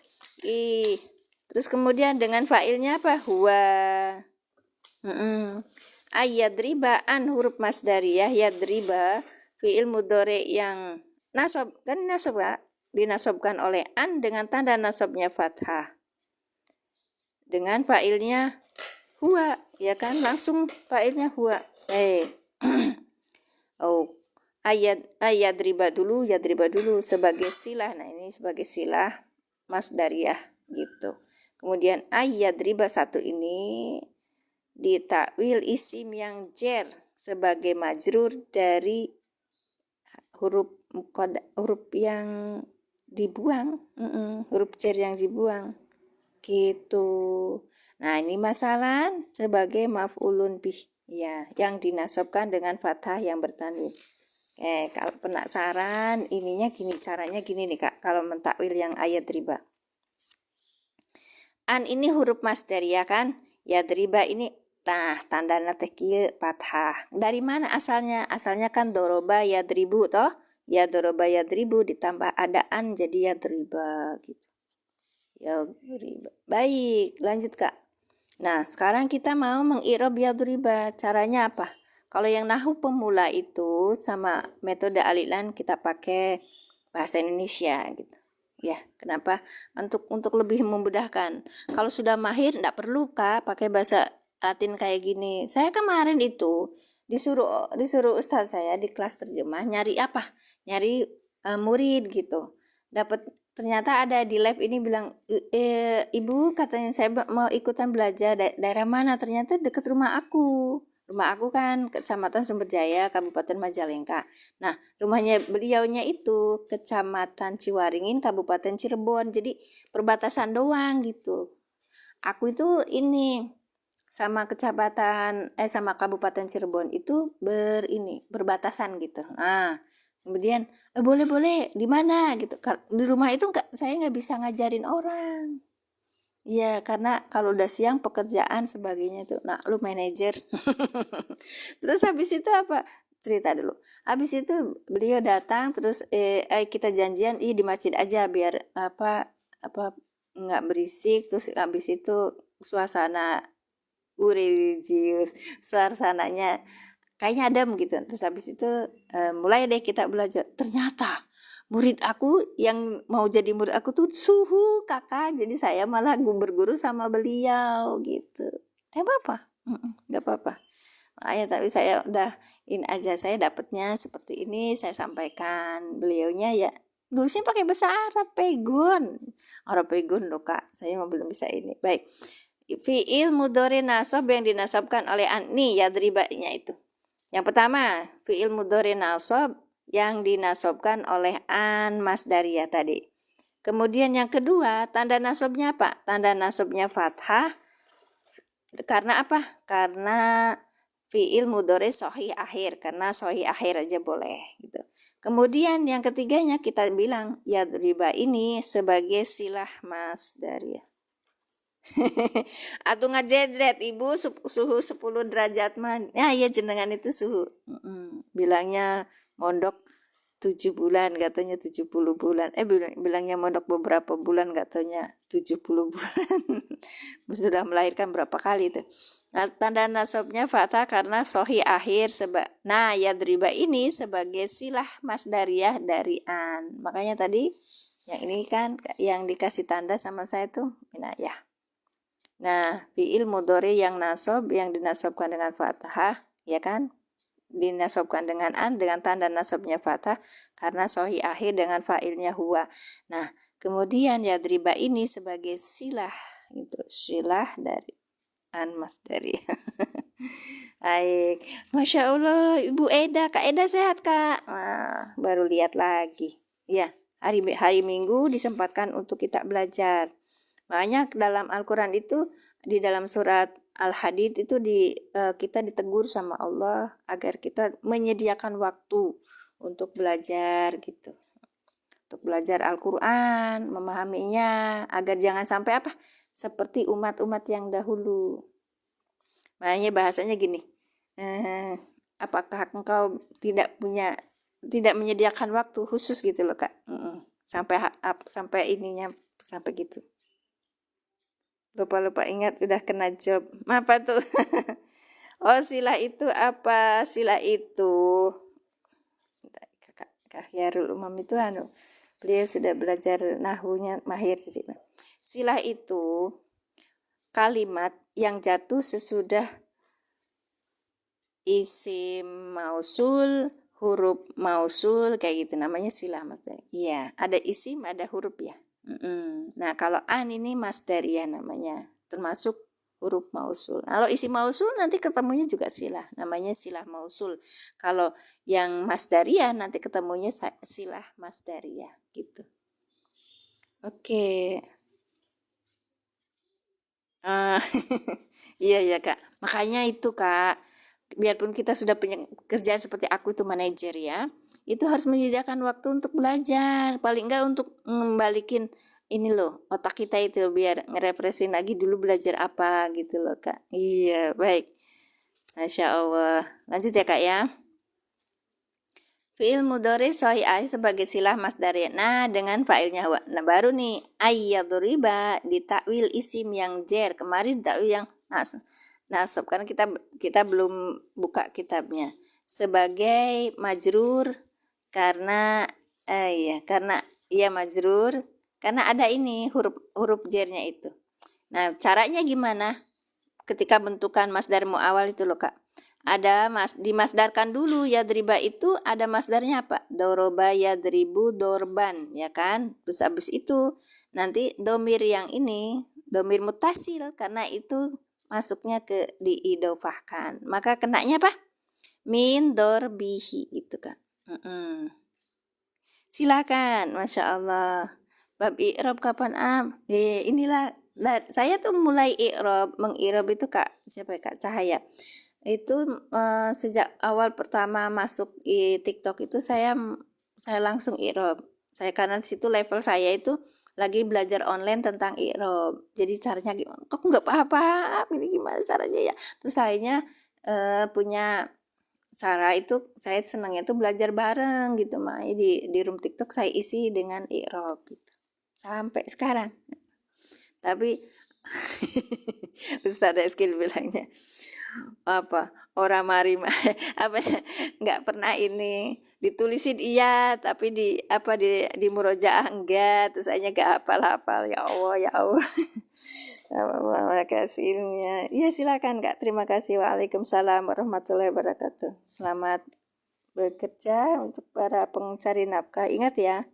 Terus kemudian dengan fa'ilnya apa? Huwa. Ayadriba an huruf masdariyah yadriba fi'il mudhari yang nasab kan nasab Kak? Dinasobkan oleh an dengan tanda nasabnya fathah. Dengan fa'ilnya huwa, ya kan? Langsung fa'ilnya huwa. Ayadriba dulu sebagai silah. Nah, ini sebagai silah masdariyah gitu. Kemudian ayadriba satu ini ditakwil isim yang jer sebagai majrur dari huruf yang dibuang, huruf jer yang dibuang gitu. Nah ini masalah sebagai maf'ulun bih ya, yang dinasabkan dengan fathah yang bertanwin. Kalau penasaran ininya gini, caranya gini nih Kak, kalau mentakwil yang ayat riba. An ini huruf masdariyah kan, ya riba ini tanda teh kieu fathah. Dari mana asalnya? Asalnya kan doroba yadribu toh. Ya doroba yadribu ditambah adaan jadi yadriba gitu. Yadriba. Baik, lanjut Kak. Nah, sekarang kita mau mengirob yadriba. Caranya apa? Kalau yang nahu pemula itu sama metode alilan kita pakai bahasa Indonesia gitu. Ya, kenapa? Untuk lebih memudahkan. Kalau sudah mahir enggak perlu Kak pakai bahasa Latin kayak gini. Saya kemarin itu disuruh ustaz saya di kelas terjemah nyari apa? Nyari murid gitu. Ternyata ada di lab ini bilang, ibu katanya saya mau ikutan belajar daerah mana? Ternyata dekat rumah aku. Rumah aku kan Kecamatan Sumberjaya, Kabupaten Majalengka. Nah, rumahnya beliaunya itu Kecamatan Ciwaringin, Kabupaten Cirebon. Jadi perbatasan doang gitu. Aku itu ini sama sama Kabupaten Cirebon itu berbatasan gitu. Nah, kemudian boleh di mana gitu. Di rumah itu saya nggak bisa ngajarin orang. Ya, karena kalau udah siang pekerjaan sebagainya tuh. Nah, lu manajer. Terus habis itu apa? Cerita dulu. Habis itu beliau datang terus kita janjian di masjid aja biar apa nggak berisik. Terus habis itu suasana religius, suasananya kayaknya adem gitu. Terus habis itu mulai deh kita belajar. Ternyata murid aku yang mau jadi murid aku tuh suhu kakak, jadi saya malah berguru sama beliau gitu. Nggak apa-apa. Tapi saya udah aja, saya dapatnya seperti ini, saya sampaikan. Beliaunya ya nulisnya pakai bahasa Arab pegon loh Kak, saya belum bisa ini. Baik, fi'il mudhari nasab yang dinasabkan oleh an nih yadribanya itu. Yang pertama, fi'il mudhari nasab yang dinasabkan oleh an masdariyah tadi. Kemudian yang kedua, tanda nasabnya apa? Tanda nasabnya fathah. Karena apa? Karena fi'il mudhari sahih akhir. Karena sahih akhir aja boleh gitu. Kemudian yang ketiganya kita bilang yadriba ini sebagai silah masdariyah. Atuh ngajejret ibu suhu 10 derajat mah. Ya jenengan itu suhu. Bilangnya mondok 7 bulan, katanya 70 bulan. Bilangnya mondok beberapa bulan, katanya 70 bulan. Sudah melahirkan berapa kali itu. Nah, tanda nasabnya fathah karena sohi akhir. Nah, yadriba ini sebagai silah masdariyah dari an. Makanya tadi yang ini kan yang dikasih tanda sama saya tuh minayah. Nah, fi'il mudhari yang nasab, yang dinasabkan dengan fathah, ya kan? Dinasabkan dengan an, dengan tanda nasabnya fathah, karena sohi akhir dengan fa'ilnya huwa. Nah, kemudian yadriba ini sebagai silah, itu silah dari an masdari. Baik, Masya Allah, Ibu Eda, Kak Eda sehat Kak? Nah, baru lihat lagi. Ya, hari Minggu disempatkan untuk kita belajar. Makanya dalam Al-Quran itu, di dalam surat Al-Hadid itu kita ditegur sama Allah agar kita menyediakan waktu untuk belajar gitu. Untuk belajar Al-Quran, memahaminya, agar jangan sampai apa? Seperti umat-umat yang dahulu. Makanya bahasanya gini, apakah engkau tidak menyediakan waktu khusus gitu loh Kak? Sampai ininya, sampai gitu. Lupa ingat, udah kena job. Apa tuh? Oh, silah itu apa? Silah itu Kak Yarul Umam itu beliau sudah belajar nahwunya mahir. Jadi silah itu kalimat yang jatuh sesudah isim mausul, huruf mausul, kayak gitu, namanya silah masdar. Iya, ada isim, ada huruf ya. Nah, kalau an ini masdariyah namanya, termasuk huruf mausul. Kalau isi mausul nanti ketemunya juga silah, namanya silah mausul. Kalau yang masdariyah nanti ketemunya silah masdariyah gitu. Oke. Iya ya Kak. Makanya itu Kak, biarpun kita sudah punya kerjaan seperti aku itu manajer ya, itu harus menyediakan waktu untuk belajar, paling enggak untuk membalikin ini loh, otak kita itu biar ngerepresin lagi dulu belajar apa gitu loh Kak. Iya, baik. Masya Allah. Lanjut ya Kak ya. Fi'il mudhari sahih sebagai silah masdari. Nah, dengan fa'ilnya wa. Nah, baru nih ayyadriba ditakwil isim yang jer. Kemarin takwil yang nasab karena kita belum buka kitabnya. Sebagai majrur karena majrur karena ada ini huruf jernya itu. Nah, caranya gimana? Ketika bentukan masdar muawal itu loh Kak. Dimasdarkan dulu, yadriba itu ada masdarnya apa? Doroba yadribu dorban, ya kan? Terus habis itu nanti domir yang ini, domir mutasil, karena itu masuknya ke diidofahkan. Maka kenanya apa? Min dorbihi itu Kak. Silakan, Masya Allah. Bab i'rab kapan inilah saya tuh mulai mengi'rab itu Kak, siapa ya, Kak Cahaya. Itu sejak awal pertama masuk di TikTok itu saya langsung i'rab. Saya karena di situ level saya itu lagi belajar online tentang i'rab. Jadi caranya gimana? Kok nggak paham ini gimana caranya ya? Terus sayanya punya Sarah itu saya senangnya tuh belajar bareng gitu Mai di room TikTok saya isi dengan i'rab gitu. Sampai sekarang. Tapi Ustaz Eskil bilangnya apa orang mari apa nggak pernah ini ditulisin iya tapi di murojaah enggak, terus saya nggak hafal ya Allah terima kasih ilmunya. Iya silakan Kak, terima kasih. Waalaikumsalam warahmatullahi wabarakatuh. Selamat bekerja untuk para pencari nafkah. Ingat ya,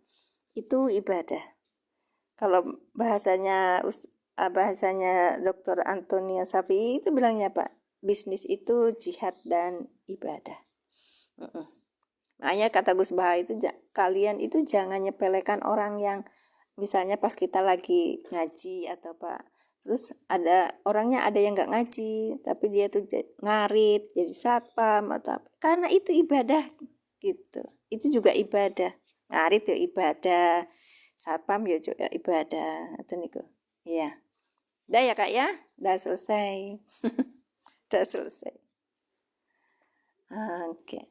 itu ibadah. Kalau bahasanya Dr. Antonio Safi itu bilangnya Pak, bisnis itu jihad dan ibadah. Makanya kata Gus Baha itu, kalian itu jangan nyepelekan orang yang misalnya pas kita lagi ngaji atau Pak, terus orangnya ada yang nggak ngaji tapi dia tuh ngarit jadi satpam atau apa, karena itu ibadah gitu. Itu juga ibadah, ngarit ya ibadah, satpam ya juga ibadah. Itu niku ya. Udah ya Kak ya, udah selesai. Udah selesai. Oke.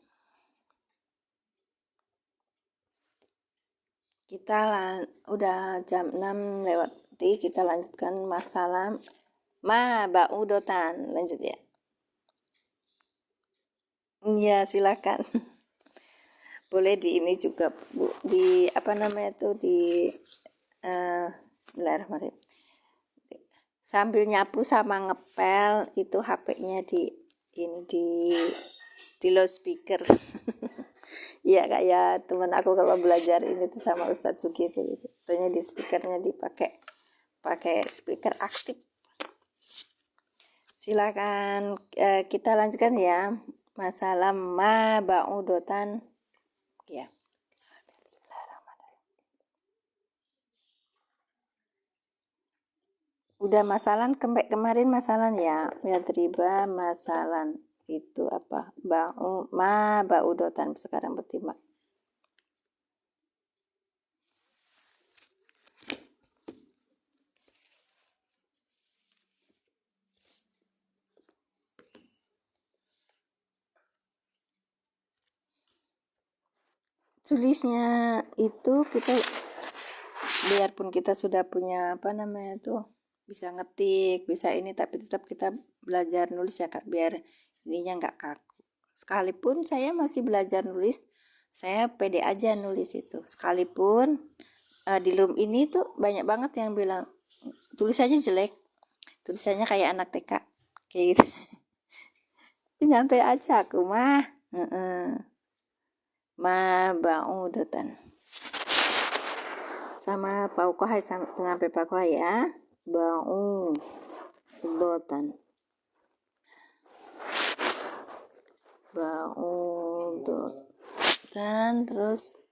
Udah jam 6 lewat, kita lanjutkan masalah ma ba'udotan. Lanjut ya. Ya, silakan. Boleh di ini juga Bu, di apa namanya itu di Bismillahirrahmanirrahim. Sambil nyapu sama ngepel itu HP-nya di loudspeaker. Iya, kayak teman aku kalau belajar ini tuh sama Ustadz Sugi itu ternyata di speakernya pakai speaker aktif. Silakan kita lanjutkan ya masalah ma ba'udotan ya. Udah masalan kemarin masalan ya riba masalan itu apa ma ba'udotan, sekarang berarti tulisnya itu kita biarpun kita sudah punya apa namanya itu bisa ngetik bisa ini, tapi tetap kita belajar nulis ya Kak, biar ininya nggak kaku. Sekalipun saya masih belajar nulis, saya pede aja nulis itu sekalipun di room ini tuh banyak banget yang bilang tulisannya jelek, tulisannya kayak anak TK kayak gitu. Nyantai aja aku mah ma ba'udatan sama pauqah dengan pauqah ya, ba'udatan terus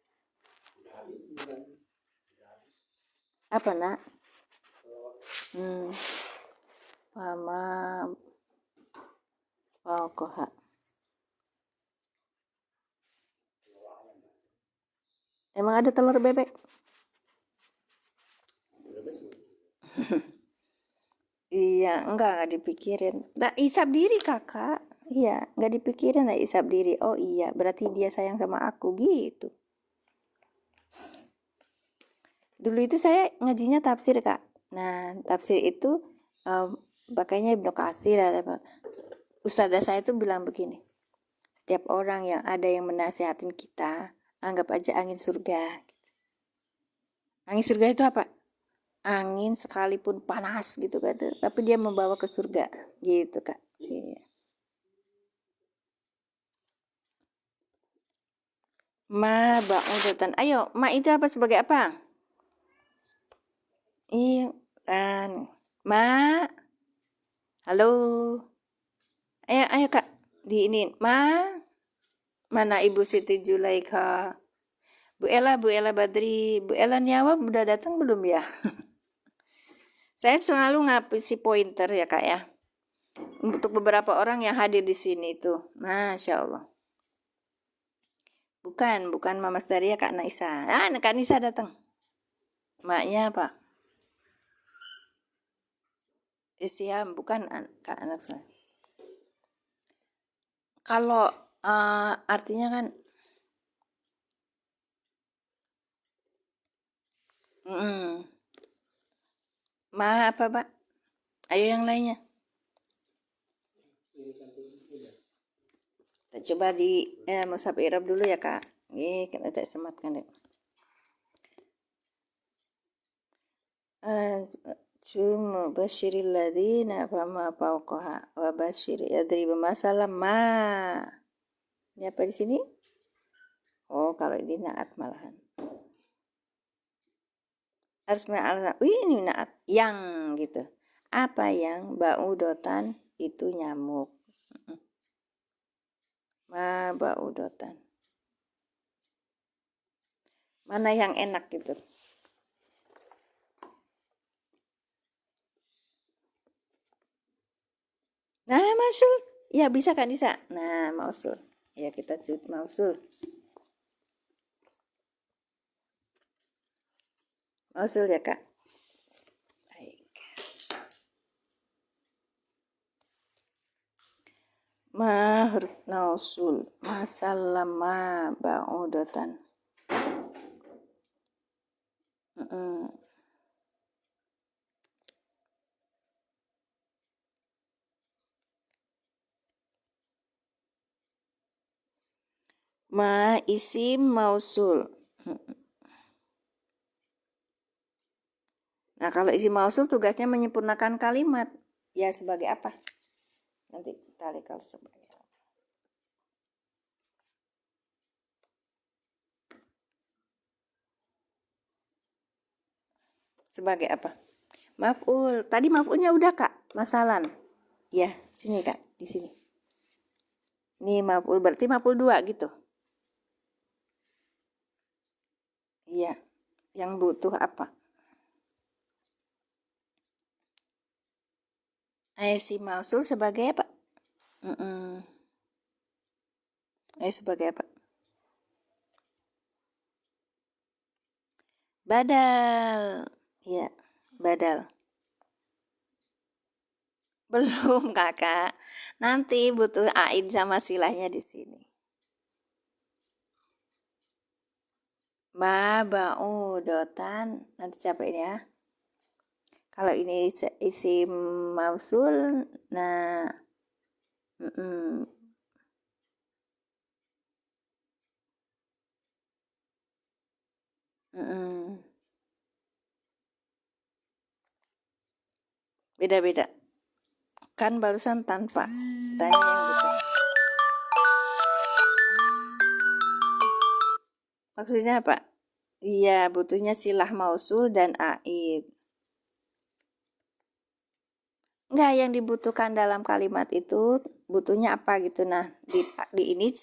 apa nak sama pauqah. Emang ada telur bebek? Iya, enggak dipikirin. Nah, isap diri kakak. Iya, enggak dipikirin lah isap diri. Oh iya, berarti dia sayang sama aku gitu. Dulu itu saya ngajinya tafsir kak. Nah, tafsir itu pakainya Ibnu Katsir. Ustazah saya tuh bilang begini. Setiap orang yang ada yang menasihatin kita, anggap aja angin surga. Angin surga itu apa? Angin sekalipun panas gitu kan, tapi dia membawa ke surga gitu kak. Iya. Ma ba'udatan. Ayo, ma itu apa sebagai apa? Iya kan. Ma. Halo. Ayo kak, di ini. Ma. Mana Ibu Siti Julaika? Bu Ella Badri. Bu Ella Nyawa udah datang belum ya? Saya selalu ngapisi pointer ya kak ya. Untuk beberapa orang yang hadir di sini itu. Masya Allah. Bukan Mama Staria, Kak Naisa. Kak Naisa datang. Maknya apa? Istiham, bukan Kak anak saya. Kalau artinya kan ma apa Pak? Ayo yang lainnya. Kita coba di Musab Irab dulu ya Kak. Ini kita tak sematkan deh. Cuma basyiril ladzina fama fawqaha wa basyir yadribu masalah ma. Ini apa di sini? Oh, kalau ini naat malahan. Harus mengalami, ini naat yang gitu. Apa yang ba'udotan itu nyamuk. Ma ba'udotan. Mana yang enak gitu. Nah, mausul. Ya bisa kan bisa. Nah, mausul. Ya kita cut mausul. Mausul ya Kak. Baik. Ma huruf nausul. Masalah ma ba'udotan. Ma isim mausul. Nah, kalau isim mausul tugasnya menyempurnakan kalimat. Ya, sebagai apa? Nanti kita lihat kalau sebagai apa. Sebagai apa? Maf'ul. Tadi maf'ulnya udah, Kak. Masalan. Ya, sini, Kak. Di sini. Ini maf'ul, berarti maf'ul 2 gitu. Iya. Yang butuh apa? Isim mausul sebagai apa? Sebagai apa? Badal. Ya, badal. Belum, Kakak. Nanti butuh aid sama silahnya di sini. Ma ba'u dotan. Nanti capek ya. Kalau ini isim mausul, nah beda-beda. Kan barusan tanpa. Tanya yang butuh. Maksudnya apa? Iya, butuhnya silah mausul dan aid. Enggak, yang dibutuhkan dalam kalimat itu butuhnya apa gitu. Nah, di ini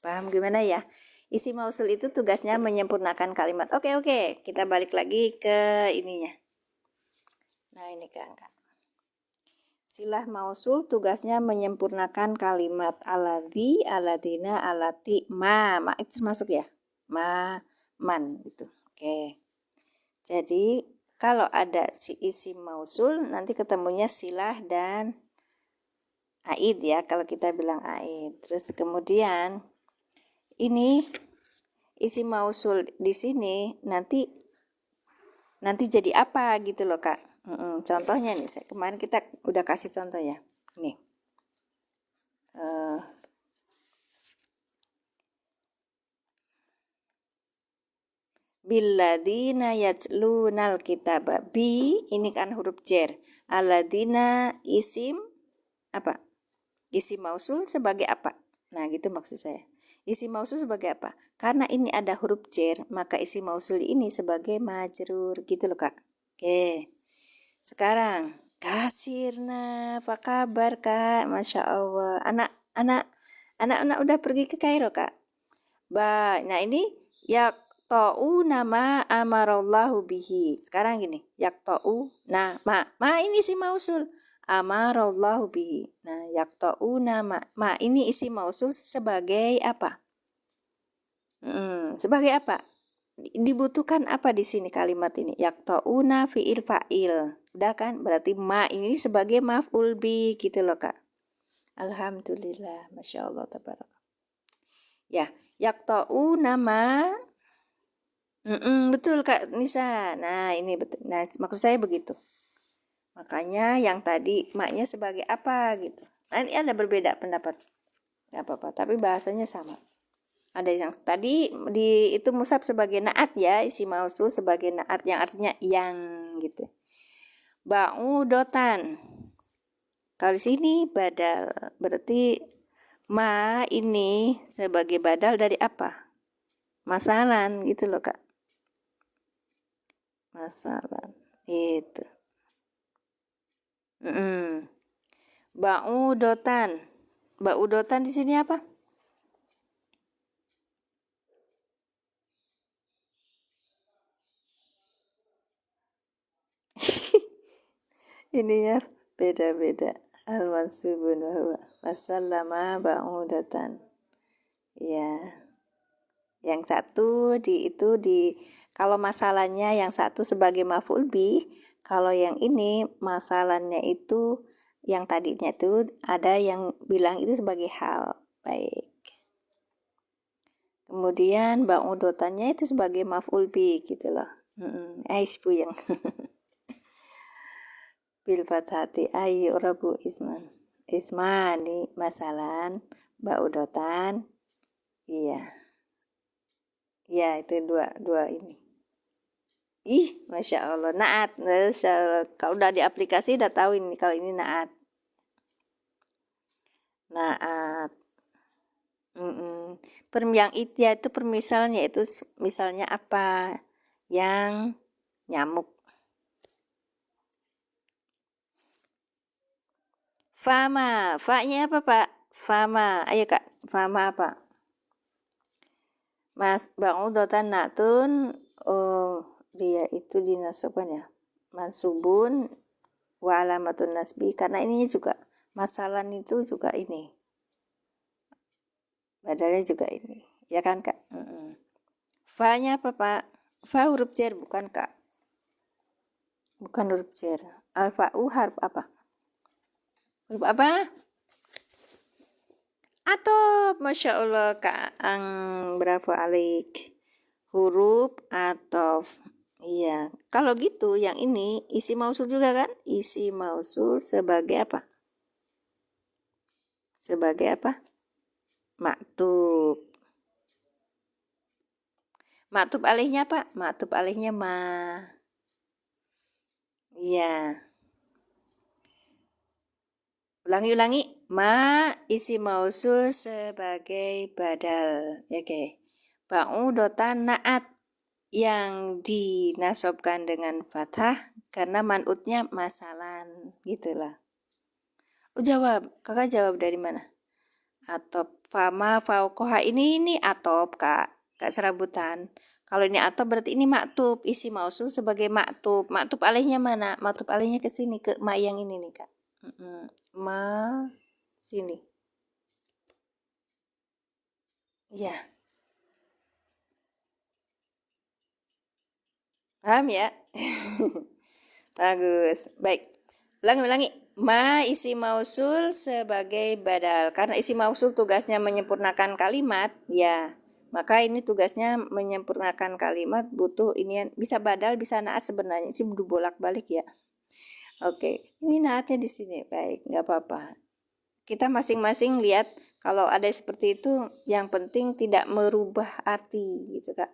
paham gimana ya? Isi mausul itu tugasnya menyempurnakan kalimat. Oke, kita balik lagi ke ininya. Nah, ini kan. Silah mausul tugasnya menyempurnakan kalimat aladzi, aladina, alati, ma itu masuk ya? Man gitu. Oke. Jadi kalau ada si isim mausul nanti ketemunya silah dan aid ya, kalau kita bilang aid. Terus kemudian ini isim mausul di sini nanti jadi apa gitu loh, Kak. Contohnya nih, kemarin kita udah kasih contoh ya. Nih. Billadina yajlunal kitaba. Bi ini kan huruf jar. Aladina isim apa? Isim mausul sebagai apa? Nah, gitu maksud saya. Isim mausul sebagai apa? Karena ini ada huruf jar, maka isim mausul ini sebagai majrur gitu loh, Kak. Oke. Sekarang Kasirna, apa kabar, Kak? Masya Allah. Anak udah pergi ke Kairo, Kak. Nah ini yakta'u nama amarallahu bihi. Sekarang gini, yakta'u nama. Ma ini isi mausul. Amarallahu bihi. Nah, yakta'u nama. Ma ini isi mausul sebagai apa? Sebagai apa? Dibutuhkan apa di sini kalimat ini? Yakta'una fi'il fa'il. Udah kan? Berarti ma ini sebagai maf'ul bi gitu loh, Kak. Alhamdulillah, Masya Allah, tabarak. Ya, yakta'u nama. Betul, Kak Nisa. Nah, ini betul. Nah, maksud saya begitu. Makanya yang tadi maknya sebagai apa gitu. Nah, ini ada berbeda pendapat. Gak apa-apa, tapi bahasanya sama. Ada yang tadi di itu musab sebagai naat ya, isi mausul sebagai naat yang artinya yang gitu. Ba'udotan. Kalau di sini badal, berarti ma ini sebagai badal dari apa? Masalan gitu loh, Kak. Masalan itu. Ba'udotan di sini apa? Ini ya beda-beda. Al-mansubun wa huwa wasallama ba'udatan. Ya. Yang satu kalau masalahnya yang satu sebagai maf'ul bih, kalau yang ini masalahnya itu yang tadinya itu ada yang bilang itu sebagai hal. Baik. Kemudian ba'udotannya itu sebagai maf'ul bih gitu loh. Ais puyeng. Bil fathati ayu rabu isman. Ismani masalan ba'udotan. Iya. Iya, itu dua ini. Ih, Masya Allah, naat. Masya Allah. Kalau udah di aplikasi udah tahu ini kalau ini naat. Naat. Yang itu permisalnya itu misalnya apa? Yang nyamuk. Fama, fa-nya apa, Pak? Fama. Ayo, Kak. Fama apa? Mas ba'udotan natun, oh dia itu dinasabkan ya. Mansubun wa alamatun nasbi, karena ininya juga masalan itu juga ini. Badalnya juga ini. Ya kan, Kak? Fa-nya apa, Pak? Fa huruf jar bukan, Kak? Bukan huruf jar. Al-fa'u harf apa? Huruf apa? Atop, Masya Allah, Kak Ang, berapa alik? Huruf atof. Iya, kalau gitu yang ini isi mausul juga kan? Isi mausul sebagai apa? Sebagai apa? Maktub. Maktub alihnya apa? Maktub alihnya ma. Iya. Ulangi. Ma isi mausul sebagai badal. Ya, oke. Ba'udotan naat yang dinasobkan dengan fathah karena man'utnya masalan, gitulah. Jawab, kakak jawab dari mana? Atop, fama, faukoha, ini atop, kak serabutan. Kalau ini atop berarti ini maktub, isi mausul sebagai maktub. Maktub alihnya mana? Maktub alihnya ke sini, ke ma yang ini nih, Kak. Ma sini. Ya. Paham ya? Bagus. Baik. Ulangi. Ma isi mausul sebagai badal. Karena isi mausul tugasnya menyempurnakan kalimat, ya. Maka ini tugasnya menyempurnakan kalimat, butuh ini bisa badal, bisa naat sebenarnya. Sih bolak-balik ya. Oke. Ini naatnya di sini. Baik, nggak apa-apa. Kita masing-masing lihat kalau ada seperti itu, yang penting tidak merubah arti gitu, Kak.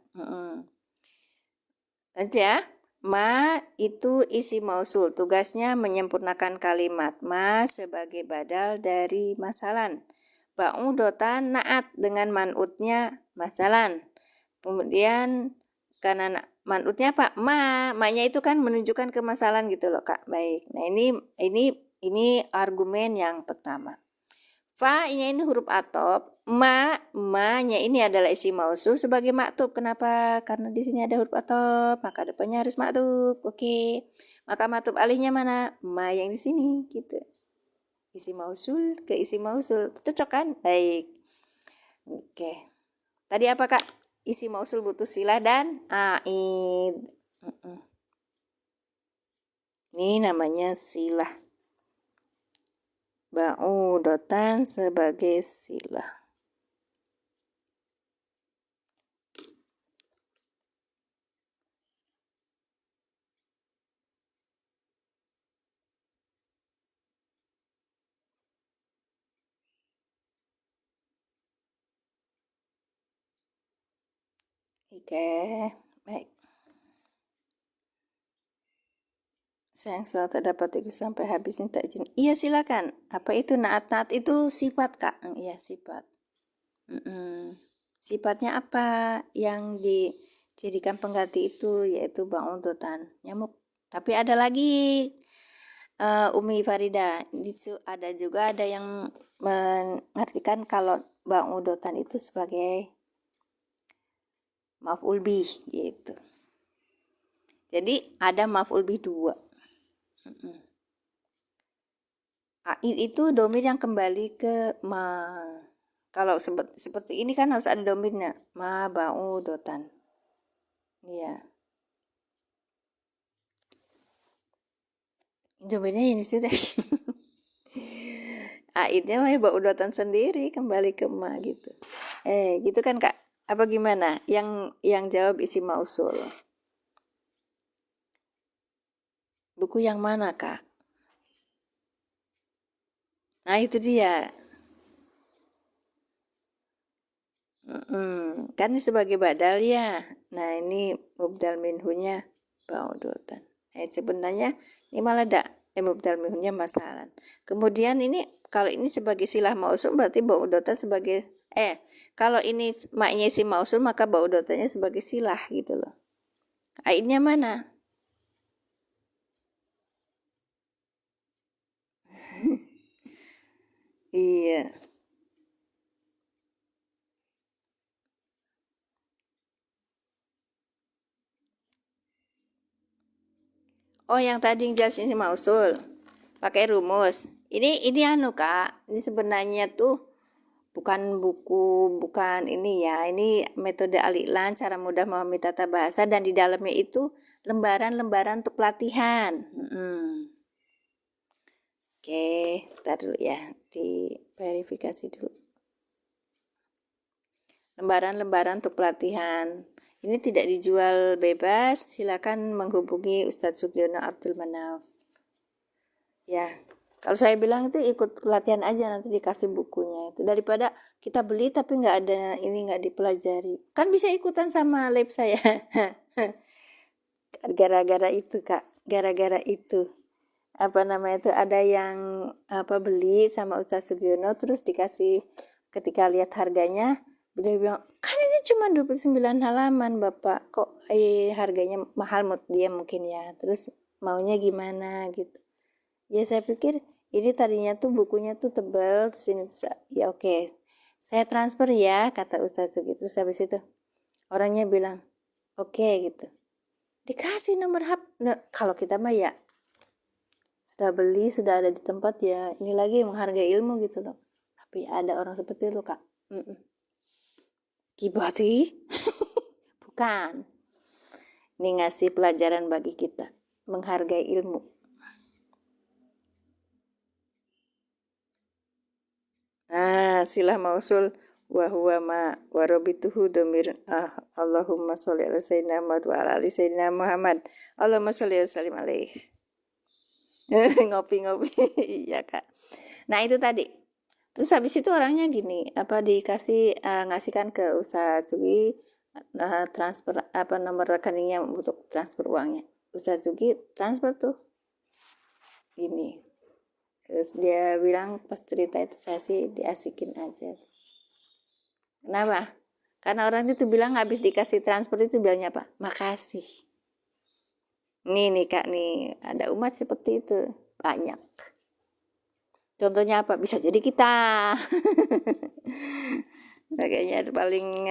Lanjut ya. Ma itu isi mausul, tugasnya menyempurnakan kalimat. Ma sebagai badal dari masalan. Ba'udotan naat dengan man'utnya masalan. Kemudian karena man'utnya apa? Ma-nya itu kan menunjukkan ke masalan gitu loh, Kak. Baik. Nah, ini argumen yang pertama. Fa ini huruf atop, ma-nya ini adalah isi mausul sebagai maktub. Kenapa? Karena di sini ada huruf atop, maka depannya harus maktub. Oke. Maka maktub alihnya mana? Ma yang di sini gitu. Isi mausul ke isi mausul. Cocok kan? Baik. Oke. Tadi apa, Kak? Isi mausul butuh silah dan aid. Ini namanya silah. Ba'udotan sebagai silah. Oke, baik. Sayang selalu terdapat itu sampai habis tak izin. Iya, silakan. Apa itu naat? Naat itu sifat, Kak. Iya, sifat. Sifatnya apa yang dijadikan pengganti itu, yaitu ba'udotan, nyamuk. Tapi ada lagi, Umi Farida, ada yang mengartikan kalau ba'udotan itu sebagai maf'ul bih gitu. Jadi ada maf'ul bih 2. Itu domir yang kembali ke ma. Kalau seperti ini kan harus ada domirnya. Ma ba'udotan. Iya. Domirnya ini sudah. Aidnya mah ba'udotan sendiri kembali ke ma gitu. Gitu kan, Kak? Apa gimana? Yang jawab isi mausul. Buku yang mana, Kak? Nah, itu dia. Kan ini sebagai badal ya. Nah, ini mubdal minhunya ba'udatan. Nah, sebenarnya ini malah mubdal minhunya masalan. Kemudian ini kalau ini sebagai silah mausul berarti ba'udatan sebagai kalau ini maknya si mausul maka ba'udatannya sebagai silah gitu loh. Aidnya mana? Iya. Oh, yang tadi jelasin si mausul pakai rumus. Ini anu Kak, ini sebenarnya tuh bukan buku, bukan ini ya. Ini metode Al-Iqlan, cara mudah memahami tata bahasa, dan di dalamnya itu lembaran-lembaran untuk pelatihan. Oke, ntar dulu ya, di verifikasi dulu. Lembaran-lembaran untuk pelatihan. Ini tidak dijual bebas, silakan menghubungi Ustadz Sugiono Abdul Manaf. Ya, kalau saya bilang itu ikut pelatihan aja, nanti dikasih bukunya itu, daripada kita beli tapi nggak ada ini, nggak dipelajari. Kan bisa ikutan sama lab saya. Gara-gara itu Kak, gara-gara itu apa namanya itu, ada yang beli sama Ustadz Sugiono, terus dikasih, ketika lihat harganya beliau bilang, kan ini cuma 29 halaman Bapak, kok harganya mahal menurut dia mungkin ya, terus maunya gimana gitu. Ya saya pikir ini tadinya tuh bukunya tuh tebal, terus ini tuh ya oke, saya transfer ya kata Ustadz Sugi. Terus habis itu orangnya bilang oke gitu, dikasih nomor HP. Nah, kalau kita mah ya sudah beli, sudah ada di tempat ya, ini lagi menghargai ilmu gitu loh. Tapi ada orang seperti itu Kak. Kibati bukan, ini ngasih pelajaran bagi kita menghargai ilmu. Silah mausul wa huwa ma warabituhu domir Allahumma sholli ala sayyidina Muhammad wa ala ali sayyidina Muhammad. Allahumma sholli wa sallim alaih. Ngopi-ngopi. Iya Kak. Nah itu tadi. Terus habis itu orangnya gini, dikasih ngasihkan ke Ustadz Sugi transfer nomor rekeningnya untuk transfer uangnya. Ustadz Sugi transfer tuh gini. Terus dia bilang pas cerita itu, saya sih diasikin aja. Kenapa? Karena orang itu bilang habis dikasih transfer itu bilangnya apa? Makasih. Nih Kak nih, ada umat seperti itu banyak. Contohnya apa? Bisa jadi kita. Kayaknya paling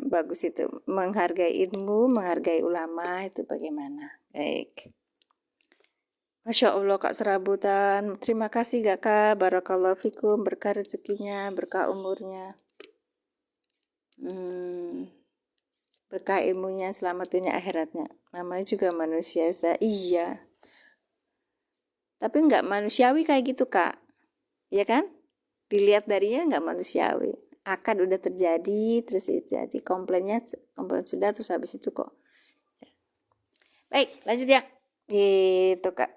bagus itu menghargai ilmu, menghargai ulama, itu bagaimana? Baik. Masya Allah Kak serabutan. Terima kasih gak Kak. Barakallahu fikum. Berkah rezekinya, berkah umurnya. Berkah ilmunya, selamat dunia akhiratnya. Namanya juga manusia. Iya. Tapi gak manusiawi kayak gitu Kak. Iya kan? Dilihat darinya gak manusiawi. Akad udah terjadi, terus jadi komplain sudah, terus habis itu kok. Baik, lanjut ya. Gitu Kak.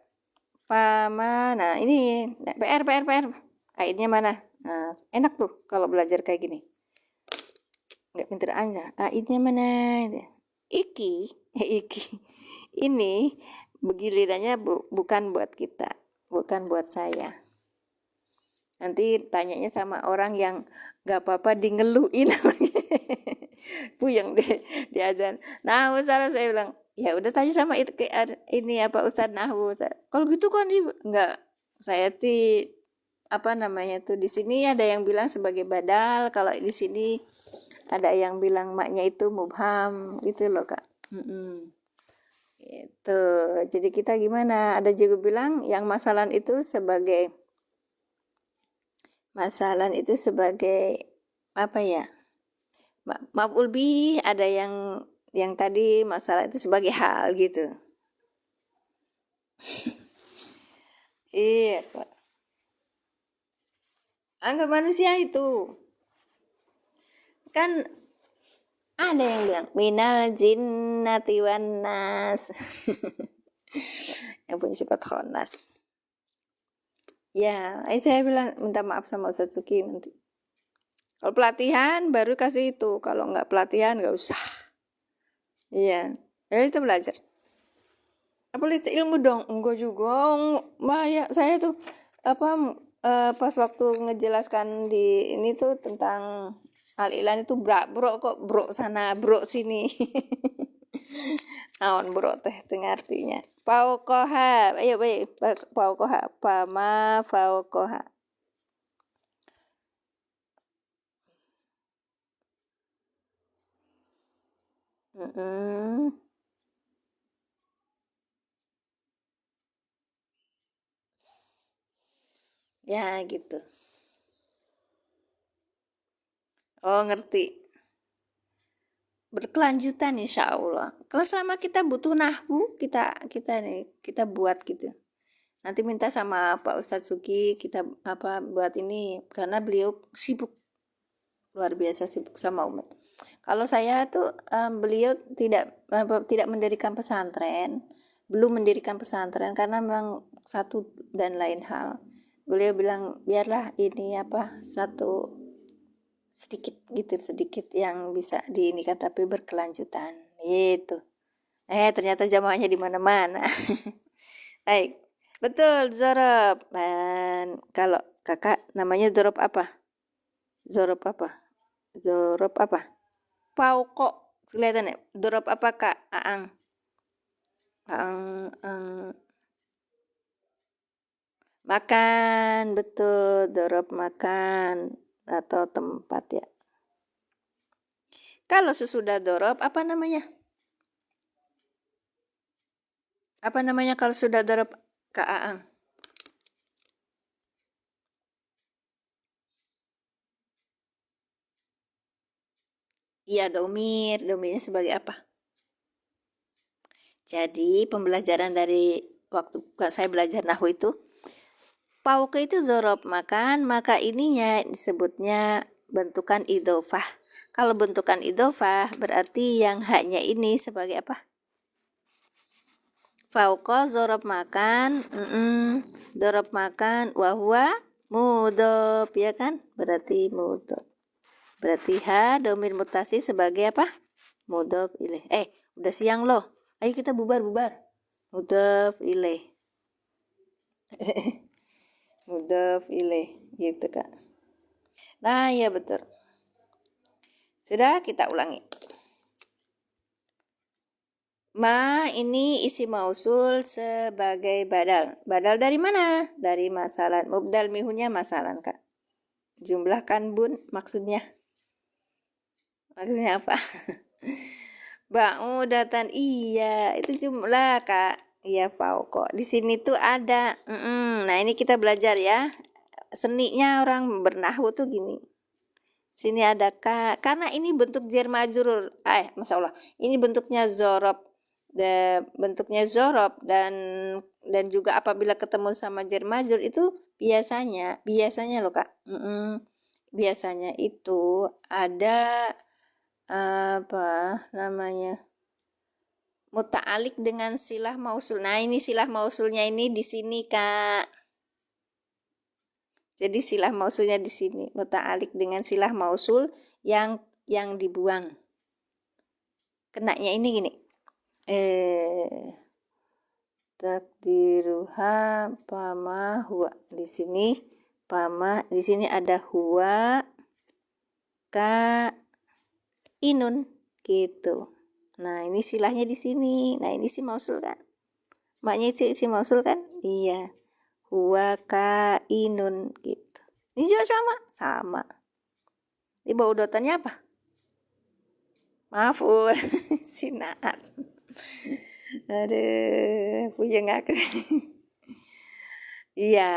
Nah ini PR. Akhirnya mana? Nah, enak tuh kalau belajar kayak gini. Nggak pinter aja. Akhirnya mana? Iki. Ini gilirannya bukan buat kita, bukan buat saya. Nanti tanyanya sama orang yang nggak apa-apa di ngeluhin. Puyeng di azan. Nah, Ustaz saya bilang, ya udah tanya sama itu ini Ustaz Nahwu. Kalau gitu kan enggak, saya di sini ada yang bilang sebagai badal, kalau di sini ada yang bilang maknya itu mubham gitu loh Kak. Itu. Jadi kita gimana? Ada juga bilang yang masalah itu sebagai apa ya? Maf'ul bih, ada yang tadi masalah itu sebagai hal gitu. Iya Pak. Anggap manusia itu. Kan ada yang bilang minal jinnati wan nas. yang punya sifat khonas. Ya, saya bilang minta maaf sama Ustadz Suki nanti. Kalau pelatihan baru kasih itu, kalau nggak pelatihan nggak usah. Iya, ya itu belajar. Apa ilmu dong? Enggak juga. Ya, saya tuh pas waktu ngejelaskan di ini tuh tentang Al-Ilan itu bro kok bro sana bro sini. Naon bro teh artinya. Paukoha, ayo baik paukoha, pama paukoha. Ya gitu. Oh ngerti. Berkelanjutan insya Allah. Kalau selama kita butuh nahwu, kita buat gitu. Nanti minta sama Pak Ustadz Suki kita buat ini karena beliau sibuk, luar biasa sibuk sama umat. Kalau saya tuh beliau tidak mendirikan pesantren, belum mendirikan pesantren karena memang satu dan lain hal. Beliau bilang biarlah ini satu sedikit yang bisa diinikan tapi berkelanjutan itu. Ternyata jamaahnya di mana-mana. Baik, betul zorob. Dan kalau kakak namanya zorob apa? Zorob apa? Zorob apa? Pauko kelihatan ya. Zorob apa kak? Aang. Makan, betul. Zorob makan atau tempat ya. Kalau sesudah dorob apa namanya? Apa namanya kalau sudah dorob Kak Aang? Iya domirnya sebagai apa? Jadi pembelajaran dari waktu saya belajar nahwu itu, pauke itu dorob makan, maka ininya disebutnya bentukan idofah. Kalau bentukan idofah berarti yang haknya ini sebagai apa? Fauqa dorob makan, dorob makan, wahwa mudob, ya kan? Berarti mudob. Berarti ha domir mutasi sebagai apa? Mudob ilaih. Udah siang loh. Ayo kita bubar. Mudob ilaih. Mudob ilaih. Gitu Kak. Nah ya betul. Sudah kita ulangi. Ma ini isi mausul sebagai badal. Badal dari mana? Dari masalan. Mubdal mihunya masalan Kak. Jumlahkan bun maksudnya. Maksudnya apa? Ba'udatan iya itu jumlah Kak. Iya kok. Di sini tuh ada. Nah ini kita belajar ya. Seninya orang bernahwu tuh gini. Sini ada Kak. Karena ini bentuk jar majrur. Masya Allah. Ini bentuknya zorob. Bentuknya zorob dan juga apabila ketemu sama jar majrur itu biasanya loh Kak. Biasanya itu ada apa namanya muta'alik dengan silah mausul. Nah ini silah mausulnya ini di sini Kak. Jadi silah mausulnya di sini muta'alik dengan silah mausul yang dibuang. Kenanya ini gini. Takdiruha pama huwa. Di sini pama, di sini ada huwa ka inun gitu. Nah ini silahnya di sini. Nah ini si mausul kan? Maknya si mausul kan? Iya. Huwa kainun gitu. Ini juga sama. Ini bau udotannya apa? Maf'ul. Sinaat. Aduh, puyeng aku. Iya.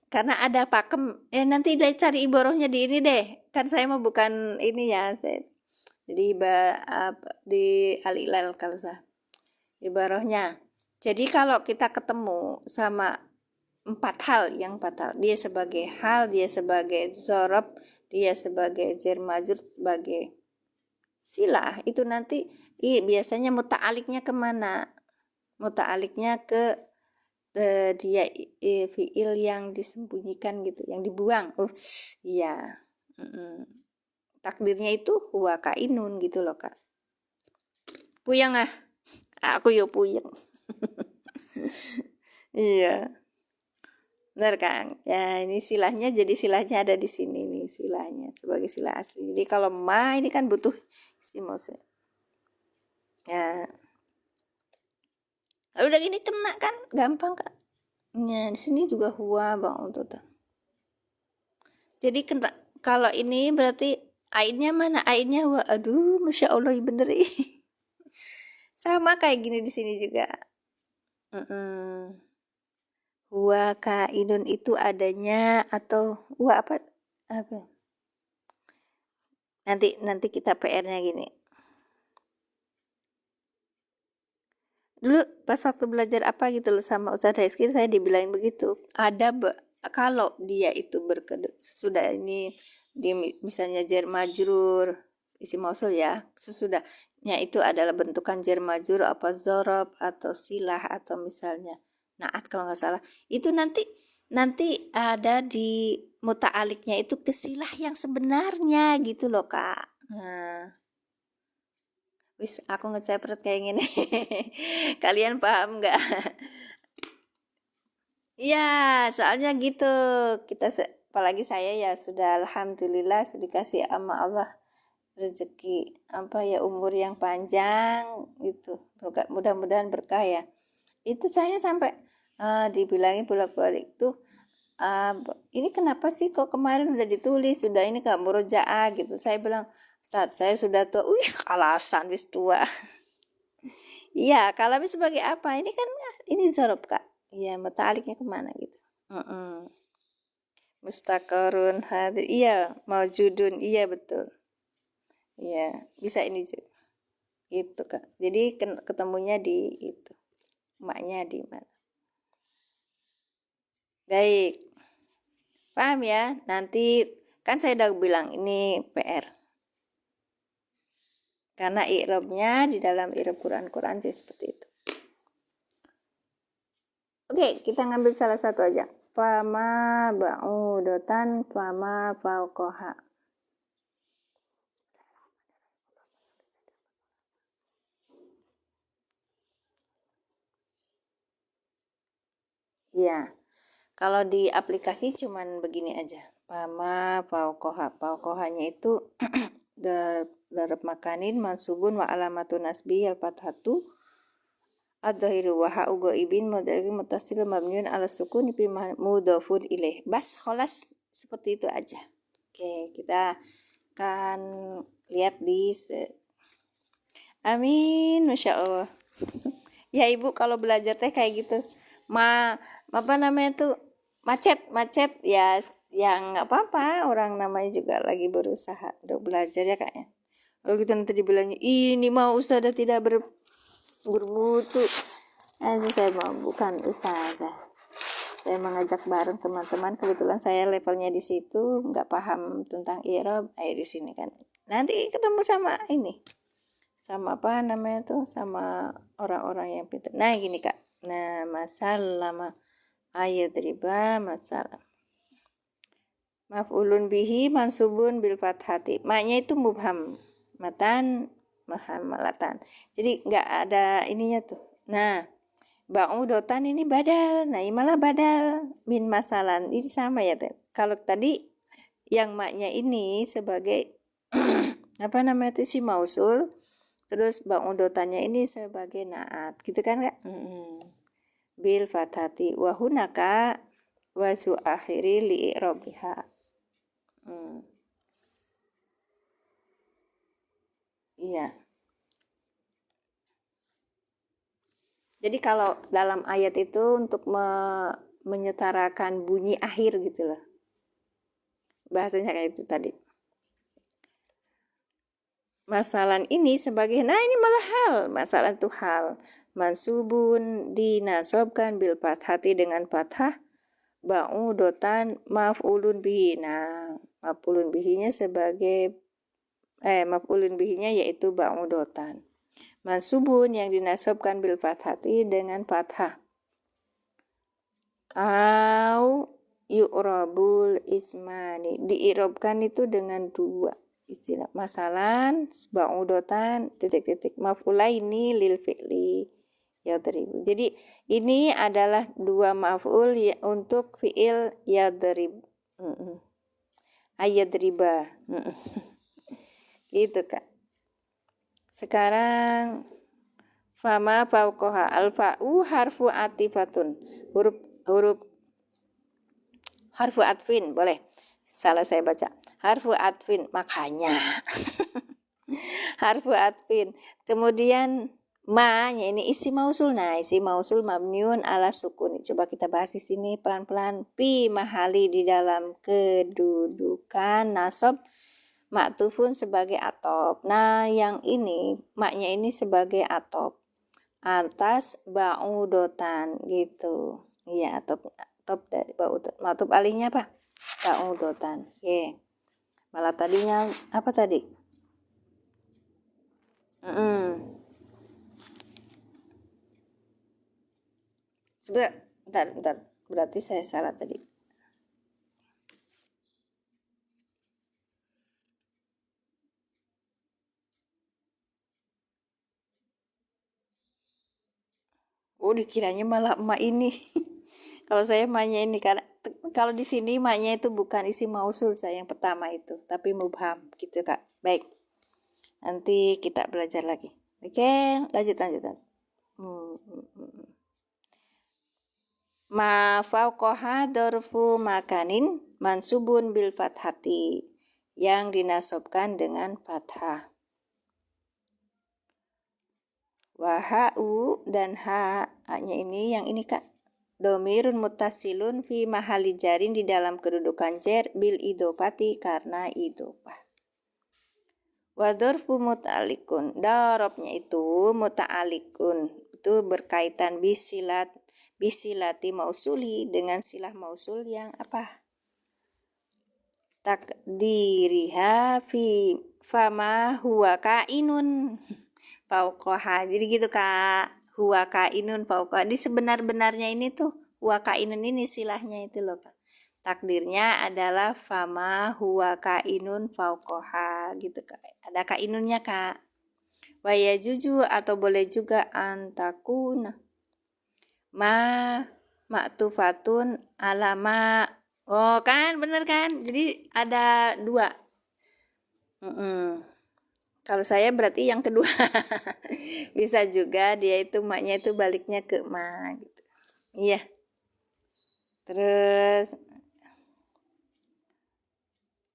Karena ada pakem. Nanti cari iborohnya di ini deh. Kan saya mau bukan ini ya. Jadi di Al-Ilal kalau saya ibarohnya. Jadi kalau kita ketemu sama 4 hal yang fatal, dia sebagai hal, dia sebagai zorob, dia sebagai jar majrur, sebagai silah, itu nanti biasanya muta'aliknya kemana? muta'aliknya ke dia fiil yang disembunyikan gitu, yang dibuang. Iya. Takdirnya itu huwa kainun gitu loh Kak. Puyeng aku yo puyeng. Iya. Benar kan? Ya ini silahnya, jadi silahnya ada di sini nih, silahnya sebagai silah asli. Jadi kalau ma ini kan butuh isim mausul. Ya. Kalau udah gini kena kan, gampang Kak. Ya, di sini juga huwa bang untuk. Jadi kalau ini berarti ainnya mana? Ainnya huwa. Aduh, masya Allah bener ih. Sama kayak gini di sini juga. Huwa kainun itu adanya atau huwa apa? Nanti kita PR-nya gini. Dulu pas waktu belajar apa gitu loh sama Ustaz Rizky, saya dibilangin begitu. Ada kalau dia itu sudah ini dia misalnya jar majrur isim mausul ya, sesudahnya itu adalah bentukan jar majrur apa zorob atau silah atau misalnya naat kalau nggak salah, itu nanti ada di muta'aliknya itu kesilah yang sebenarnya gitu loh Kak. Nah, wis aku ngecepret kayak gini. Kalian paham nggak? Iya, soalnya gitu. Apalagi saya ya sudah alhamdulillah dikasih sama Allah rezeki apa ya, umur yang panjang gitu. Mudah-mudahan berkah ya. Itu saya sampai dibilangin bolak-balik tuh, ini kenapa sih kok kemarin udah ditulis, sudah ini Kak murojaah gitu. Saya bilang, saat saya sudah tua. Alasan wis tua. Iya, kalami sebagai apa? Ini kan ini zorob Kak. Iya, muta'aliknya kemana gitu. Mustaqarrun hadir. Iya, maujudun. Iya betul. Iya, bisa ini juga. Gitu Kak. Jadi ketemunya di itu. Maknya di mana? Baik. Paham ya? Nanti kan saya udah bilang ini PR. Karena i'rabnya di dalam i'rab Quran juga seperti itu. Oke, kita ngambil salah satu aja. Fama ba'udotan fama fauqoha. Ya, kalau di aplikasi cuman begini aja. Fama fauqoha. Fauqohanya itu darab makanin mansubun wa alamatun nasbi al-fathatu ad-dhahiru wa ha'u ghaibin mudhari muttasil mabniun ala sukun fi mudhafun ilaih. Bas, kholas seperti itu aja. Oke, kita akan lihat di amin, masya Allah. Ya ibu kalau belajar teh kayak gitu, apa namanya tuh macet ya, yang nggak apa-apa, orang namanya juga lagi berusaha untuk belajar ya kayaknya. Kalau gitu nanti dibilangnya ini mau ustazah tidak bermutu. Saya mau bukan ustazah, saya mengajak bareng teman-teman. Kebetulan saya levelnya di situ, nggak paham tentang i'rab. Di sini kan nanti ketemu sama ini, sama apa namanya tuh, sama orang-orang yang pintar. Nah gini Kak, nah masalah ayat riba masalah maf'ulun bihi mansubun bil fathati, maknya itu mubham matan muhammalatan, jadi nggak ada ininya tuh. Nah ba'udotan ini badal, nah ini malah badal min masalan, ini sama ya teh. Kalau tadi yang maknya ini sebagai apa namanya itu si mausul, terus ba'udotannya ini sebagai naat gitu kan Kak. Bil fathati wa hunaka wa su akhiri li i'rabiha. Iya. Jadi kalau dalam ayat itu untuk menyetarakan bunyi akhir gitu loh. Bahasanya kayak itu tadi. Masalah ini sebagai, nah ini malah hal, masalah itu hal. Mansubun dinasobkan bil fathati dengan fathah, ba'udotan maf'ulun bihi. Nah, maf'ulun bihinya sebagai maf'ulun bihinya yaitu ba'udotan. mansubun yang dinasabkan bil fathati dengan fathah. Au yu'rabul ismani, diirobkan itu dengan dua istilah. Masalan ba'udotan titik-titik maf'ulaini lil fi'li yadribu. Jadi ini adalah dua maf'ul untuk fi'il yadrib. Ayadriba. Gitu Kak. Sekarang fama fauqaha al-fa'u harfu atifatun. Huruf harfu atfin, boleh. Salah saya baca. Harfu atfin, makanya. Harfu atfin. Kemudian ma-nya ini isi mausul. Nah, isi mausul mabniun ala sukun. Coba kita bahas di sini pelan-pelan. Pi mahali, di dalam kedudukan nasab maktufun sebagai atop. Nah, yang ini maknya ini sebagai atop atas ba'udotan gitu. Iya, atop dari ba'udot. Maktub alihnya apa? Ba'udotan. Oke. Malah tadinya apa tadi? Bentar. Berarti saya salah tadi. Oh, dikiranya malah emak ini. Kalau saya emaknya ini, karena kalau di sini emaknya itu bukan isi mausul saya yang pertama itu, tapi mubham gitu Kak. Baik. Nanti kita belajar lagi. Oke, lanjut. Ma fauqaha dorfu makanin mansubun bil fathati, yang dinasobkan dengan fathah. Waha'u dan ha-nya ini, yang ini Kak, domirun mutasilun fi mahali jarin, di dalam kedudukan jar bil idopati, karena idopah. Wadorfu muta'alikun, darabnya itu muta'alikun, itu berkaitan bisilati mausuli, dengan silah mausul yang apa? Takdiriha fi fama huwa kainun fauqaha. Jadi gitu Kak, huwa kainun fauqaha. Di sebenar-benarnya ini tuh huwa kainun ini silahnya itu loh Kak. Takdirnya adalah fama huwa kainun fauqaha gitu Kak. Ada kainunnya Kak. Wa yajuju, atau boleh juga antakuna ma maktufatun alama. Oh kan, bener kan? Jadi ada dua. Kalau saya berarti yang kedua. Bisa juga dia itu maknya itu baliknya ke ma gitu. Iya. Terus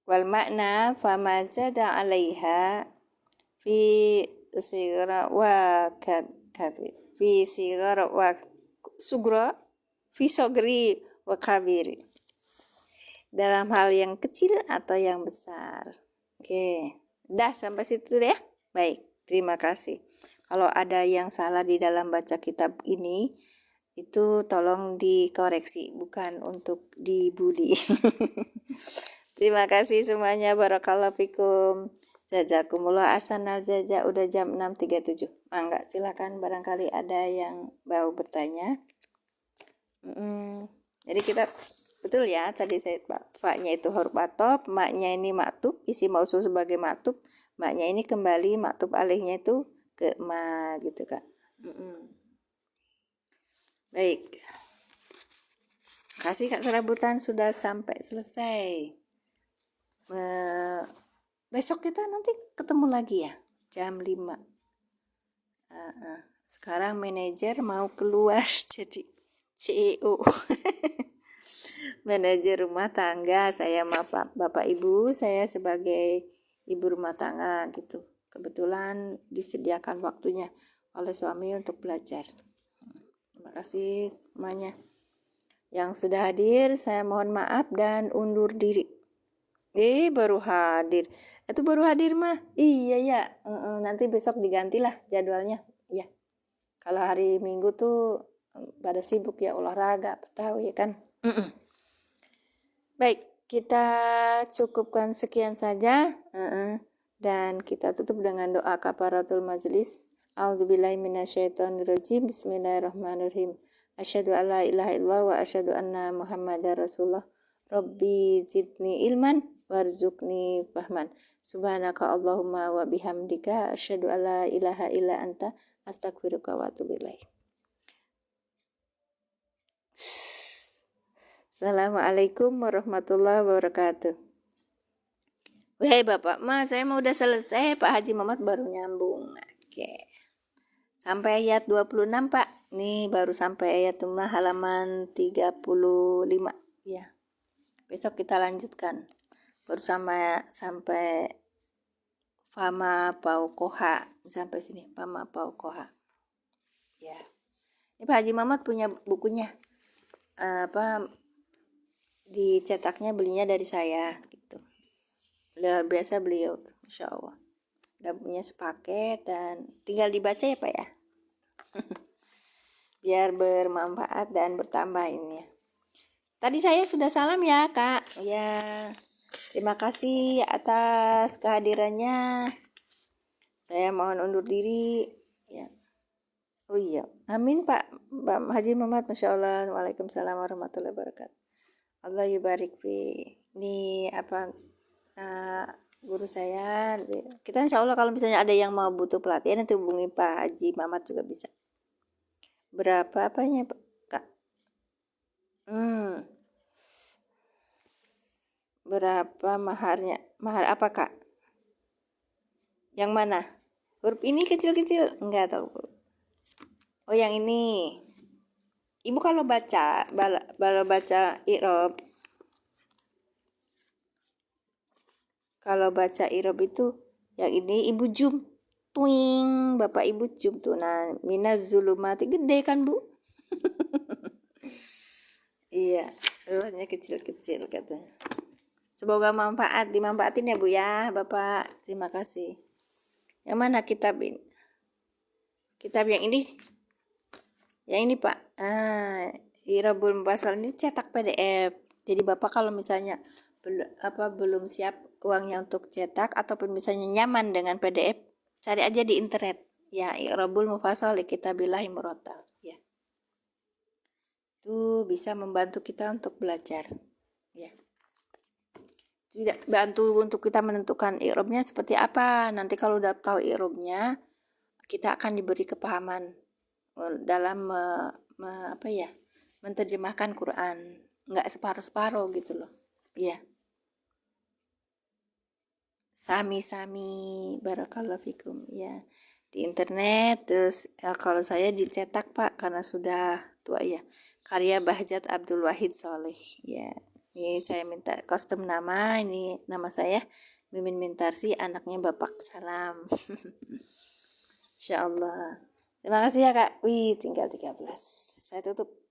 wal makna fama zada 'alaiha fi sighra wa kabir. Fi sighra wa sugra fi sogri wa kabir. Dalam hal yang kecil atau yang besar. Oke. Dah sampai situ ya. Baik, terima kasih. Kalau ada yang salah di dalam baca kitab ini, itu tolong dikoreksi, bukan untuk dibully. Terima kasih semuanya. Barakallahu fikum. Jazakumullah ahsanal jaza. Udah jam 6.37. Mangga, silakan barangkali ada yang mau bertanya. Jadi kita betul ya, tadi saya fa-nya itu huruf atop, maknya ini maktub, isi mausul sebagai maktub, maknya ini kembali maktub alihnya itu ke ma gitu Kak. Baik. Kasih Kak serabutan sudah sampai selesai. Besok kita nanti ketemu lagi ya jam 5. Sekarang manajer mau keluar jadi CEO. Manajer rumah tangga, saya Bapak Ibu, saya sebagai ibu rumah tangga gitu. Kebetulan disediakan waktunya oleh suami untuk belajar. Terima kasih semuanya. Yang sudah hadir, saya mohon maaf dan undur diri. Baru hadir. Itu baru hadir mah. Iya ya. Nanti besok digantilah jadwalnya. Ya. Kalau hari Minggu tuh pada sibuk ya olahraga, tahu ya kan. Baik, kita cukupkan sekian saja dan kita tutup dengan doa kafaratul majelis. A'udzubillahi minasyaitonirrajim. Bismillahirrahmanirrahim. Asyhadu an la ilaha illallah wa asyhadu anna Muhammadar Rasulullah. Rabbi zidni ilman warzuqni fahman. Subhanaka Allahumma wa bihamdika asyhadu an la ilaha illa anta astaghfiruka wa atubu ilaik. Assalamualaikum warahmatullahi wabarakatuh. Wahai Bapak, saya mau udah selesai, Pak Haji Mamat baru nyambung. Oke. Sampai ayat 26, Pak. Nih baru sampai ayat halaman 35 ya. Besok kita lanjutkan. Baru sampai fama paukoha sampai sini, fama paukoha. Ya. Ini Pak Haji Mamat punya bukunya. Dicetaknya belinya dari saya gitu. Luar biasa beliau, Masya Allah. Udah punya sepaket dan tinggal dibaca ya Pak ya. Biar bermanfaat dan bertambah ini ya. Tadi saya sudah salam ya Kak. Ya, terima kasih atas kehadirannya. Saya mohon undur diri ya. Oh iya, amin Pak Haji Mamat, Masya Allah. Waalaikumsalam warahmatullahi wabarakatuh. Allah yubarik fi. Ini guru saya. Kita insya Allah kalau misalnya ada yang mau butuh pelatihan itu hubungi Pak Haji Mamat juga bisa. Berapa apanya Kak? Berapa maharnya? Mahar apa Kak? Yang mana? Huruf ini kecil-kecil? Enggak tahu. Oh yang ini. Ibu kalau baca i'rab, kalau baca i'rab itu yang ini Ibu jum, twing, Bapak Ibu jum tuh. Nah, minaz zulumati gede kan Bu? Iya, hurufnya kecil-kecil katanya. Semoga dimanfaatin ya Bu ya, Bapak. Terima kasih. Yang mana kitab ini? Kitab yang ini? Yang ini Pak. I'rabul Mufassal ini cetak PDF. Jadi Bapak kalau misalnya belum siap uangnya untuk cetak ataupun misalnya nyaman dengan PDF, cari aja di internet. Ya, I'rabul Mufassal li Kitabillahi Murattal ya. Itu bisa membantu kita untuk belajar. Ya. Tidak bantu untuk kita menentukan i'rabnya seperti apa. Nanti kalau udah tahu i'rabnya, kita akan diberi kepahaman dalam menerjemahkan Quran, nggak separuh-separuh gitu loh. Iya. Sami barakallahu fikum ya. Di internet terus ya, kalau saya dicetak Pak karena sudah tua ya. Karya Bahjat Abdul Wahid Soleh ya. Ini saya minta kostum nama, ini nama saya Mimin Mintarsi, anaknya Bapak Salam. Insyaallah. Terima kasih ya Kak. Wih, tinggal 13. Saya tutup.